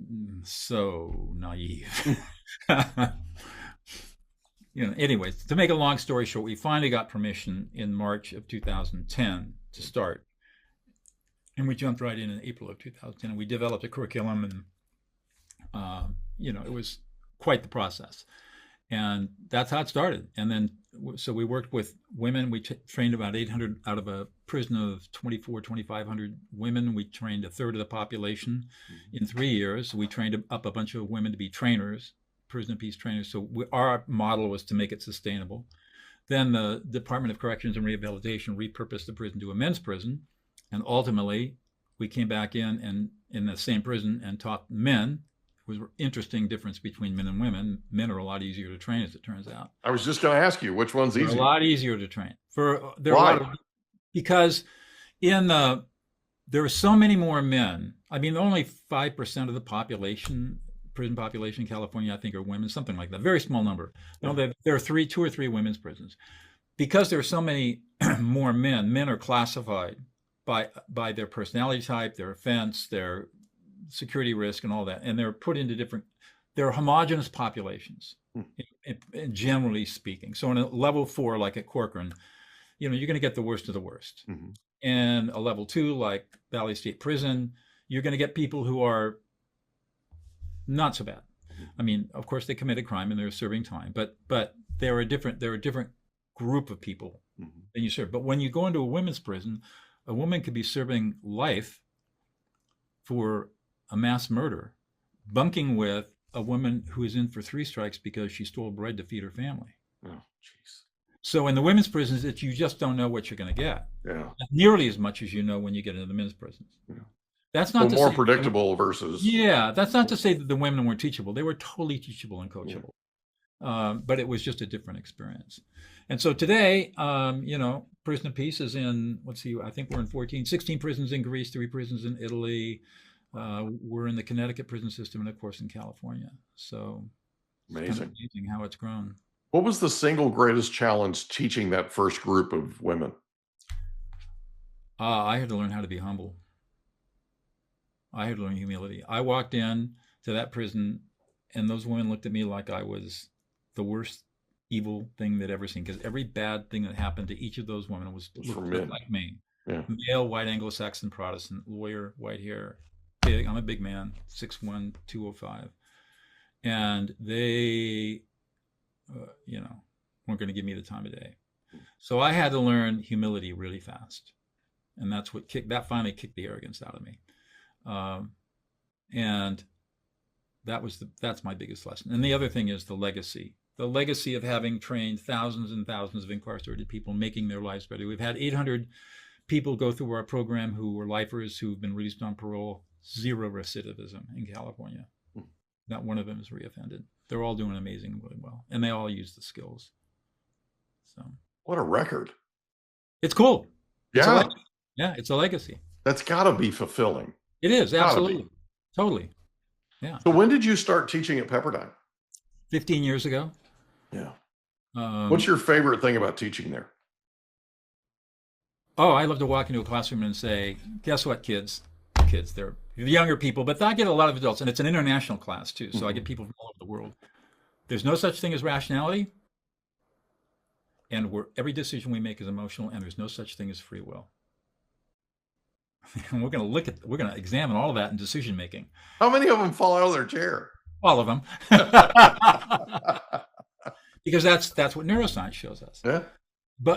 so naive. Anyways, to make a long story short, we finally got permission in March of 2010 to start. And we jumped right in April of 2010, and we developed a curriculum, and it was quite the process. And that's how it started. And then, so we worked with women. We trained about 800 out of a prison of 2,500 women. We trained a third of the population in 3 years. We trained up a bunch of women to be trainers, prison and peace trainers. So our model was to make it sustainable. Then the Department of Corrections and Rehabilitation repurposed the prison to a men's prison. And ultimately, we came back in the same prison and taught men. It was an interesting difference between men and women. Men are a lot easier to train, as it turns out. I was just going to ask you, which one's easier? A lot easier to train. Why? Because there are so many more men. I mean, only 5% of the population, prison population in California, I think, are women, something like that. Very small number. There are 2 or 3 women's prisons. Because there are so many more men, men are classified by their personality type, their offense, their security risk, and all that, and they're put into they're homogenous populations, generally speaking. So in a level 4, like at Courtroom, you're going to get the worst of the worst. And a level 2, like Valley State Prison, you're going to get people who are not so bad. I mean, of course, they committed crime and they're serving time, but they're a different group of people than you serve. But when you go into a women's prison, a woman could be serving life for a mass murder, bunking with a woman who is in for 3 strikes because she stole bread to feed her family. Oh, jeez. So in the women's prisons, you just don't know what you're going to get. Yeah. Not nearly as much as you know when you get into the men's prisons. Yeah. That's not more predictable versus. Yeah, that's not to say that the women weren't teachable. They were totally teachable and coachable. But it was just a different experience. And so today, Prison of Peace is in, I think we're in 16 prisons in Greece, 3 prisons in Italy. We're in the Connecticut prison system, and of course in California. So amazing. It's kind of amazing how it's grown. What was the single greatest challenge teaching that first group of women? I had to learn how to be humble. I had to learn humility. I walked in to that prison, and those women looked at me like I was the worst evil thing they'd ever seen, because every bad thing that happened to each of those women looked like me. Yeah. Male, white Anglo-Saxon Protestant, lawyer, white hair, big. I'm a big man, 6'1", 205. And they, weren't going to give me the time of day. So I had to learn humility really fast. And that finally kicked the arrogance out of me. And that's my biggest lesson. And the other thing is the legacy of having trained thousands and thousands of incarcerated people, making their lives better. We've had 800 people go through our program who were lifers who've been released on parole, 0 recidivism in California. Not one of them is reoffended. They're all doing amazingly well, and they all use the skills. So what a record. It's cool. Yeah. It's a legacy. That's got to be fulfilling. It is, absolutely. Totally. Yeah. So when did you start teaching at Pepperdine? 15 years ago. Yeah. What's your favorite thing about teaching there? Oh, I love to walk into a classroom and say, guess what, kids? kids. They're the younger people, but I get a lot of adults, and it's an international class too. So I get people from all over the world. There's no such thing as rationality, and every decision we make is emotional, and there's no such thing as free will. And we're going to examine all of that in decision making. How many of them fall out of their chair? All of them. Because that's what neuroscience shows us. Yeah.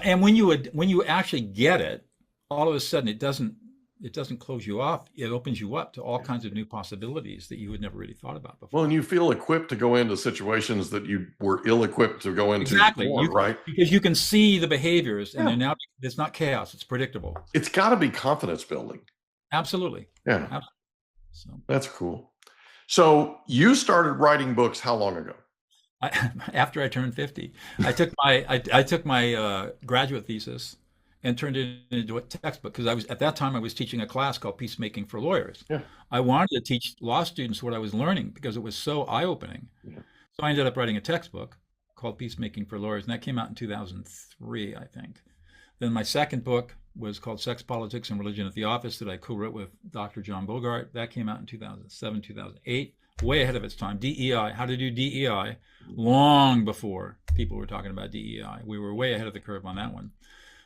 And when you actually get it, all of a sudden it doesn't close you off. It opens you up to all kinds of new possibilities that you had never really thought about before. Well, and you feel equipped to go into situations that you were ill-equipped to go into. Exactly. Before, right? Because you can see the behaviors, and they're now, it's not chaos, it's predictable. It's got to be confidence building. Absolutely. Yeah. Absolutely. So. That's cool. So you started writing books how long ago? After I turned 50. I took my graduate thesis and turned it into a textbook, because at that time I was teaching a class called Peacemaking for Lawyers. Yeah. I wanted to teach law students what I was learning because it was so eye-opening. Yeah. So I ended up writing a textbook called Peacemaking for Lawyers, and that came out in 2003, I think. Then my second book was called Sex, Politics, and Religion at the Office, that I co-wrote with Dr. John Bogart. That came out in 2007, 2008, way ahead of its time. DEI, how to do DEI, long before people were talking about DEI. We were way ahead of the curve on that one.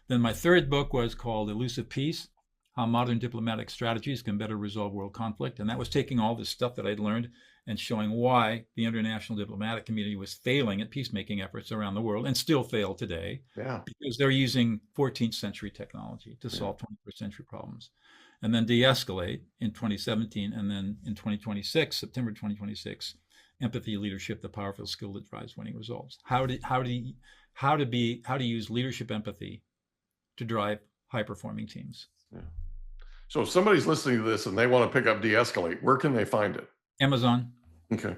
Then my third book was called Elusive Peace, How Modern Diplomatic Strategies Can Better Resolve World Conflict. And that was taking all this stuff that I'd learned and showing why the international diplomatic community was failing at peacemaking efforts around the world, and still fail today, because they're using 14th century technology to solve 21st century problems. And then De-escalate in 2017, and then in 2026, September 2026, Empathy, Leadership, the Powerful Skill That Drives Winning Results. How to use leadership empathy to drive high-performing teams. Yeah. So if somebody's listening to this and they want to pick up De-escalate, where can they find it? Amazon. Okay.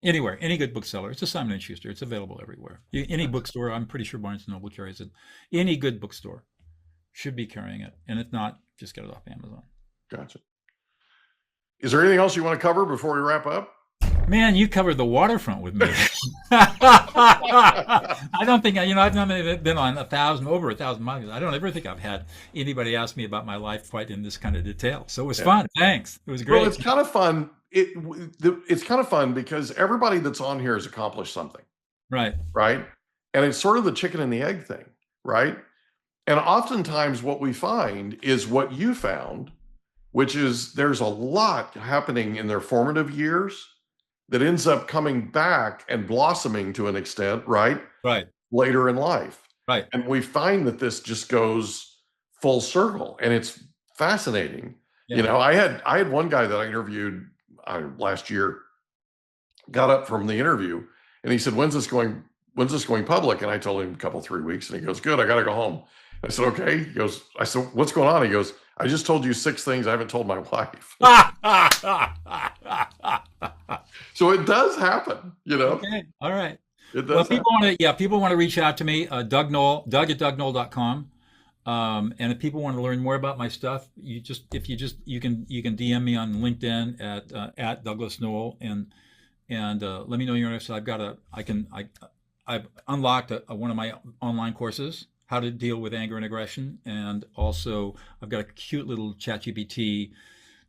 Anywhere, any good bookseller. It's a Simon & Schuster. It's available everywhere. Any bookstore, I'm pretty sure Barnes & Noble carries it. Any good bookstore should be carrying it. And if not, just get it off Amazon. Gotcha. Is there anything else you want to cover before we wrap up? Man, you covered the waterfront with me. I don't think, I've been on over 1,000 miles. I don't ever think I've had anybody ask me about my life quite in this kind of detail. So it was fun. Thanks. It was great. Well, it's kind of fun. It's kind of fun because everybody that's on here has accomplished something. Right. Right. And it's sort of the chicken and the egg thing. Right. And oftentimes what we find is what you found, which is there's a lot happening in their formative years that ends up coming back and blossoming to an extent, right? Right. Later in life. Right. And we find that this just goes full circle, and it's fascinating. Yeah. I had one guy that I interviewed last year, got up from the interview, and he said, when's this going public? And I told him 3 weeks, and he goes, good, I got to go home. I said, okay. He goes, I said, what's going on? He goes, I just told you 6 things I haven't told my wife. So it does happen, Okay. All right. It does. Well, people want to reach out to me, Doug Noll, Doug@DougNoll.com. And if people want to learn more about my stuff, you can DM me on LinkedIn at Douglas Noll, and let me know you're interested. I've unlocked one of my online courses, how to deal with anger and aggression, and also I've got a cute little ChatGPT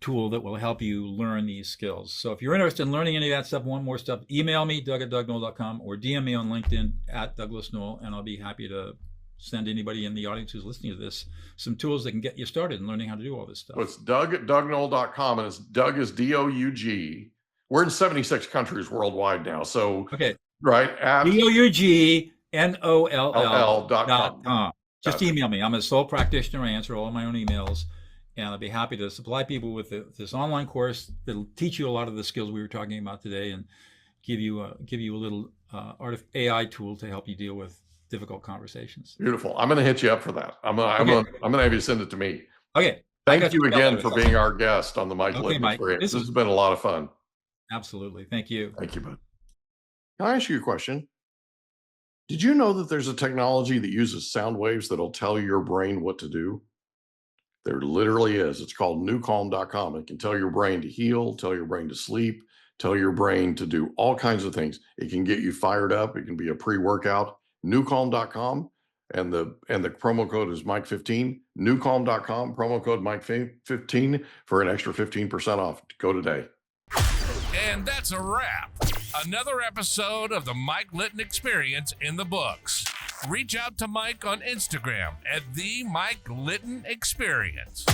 tool that will help you learn these skills. So if you're interested in learning any of that stuff, want more stuff, email me, Doug@DougNoll.com, or DM me on LinkedIn at Douglas Noll, and I'll be happy to send anybody in the audience who's listening to this some tools that can get you started in learning how to do all this stuff. So it's Doug@DougNoll.com, and it's Doug is DOUG. We're in 76 countries worldwide now. So okay, right at DOUGNOLL.com. Just email me. I'm a sole practitioner. I answer all of my own emails, and I'll be happy to supply people with this online course that'll teach you a lot of the skills we were talking about today, and give you a little AI tool to help you deal with difficult conversations. Beautiful. I'm going to hit you up for that. I'm going to have you send it to me. Okay. Thank you again for being our guest on the Mike Litton Experience. This has been a lot of fun. Absolutely. Thank you. Thank you, bud. Can I ask you a question? Did you know that there's a technology that uses sound waves that'll tell your brain what to do? There literally is. It's called newcalm.com. It can tell your brain to heal, tell your brain to sleep, tell your brain to do all kinds of things. It can get you fired up. It can be a pre-workout. Newcalm.com. And the promo code is Mike15. Newcalm.com, promo code Mike15 for an extra 15% off. Go today. And that's a wrap. Another episode of the Mike Litton Experience in the books. Reach out to Mike on Instagram at the Mike Litton Experience.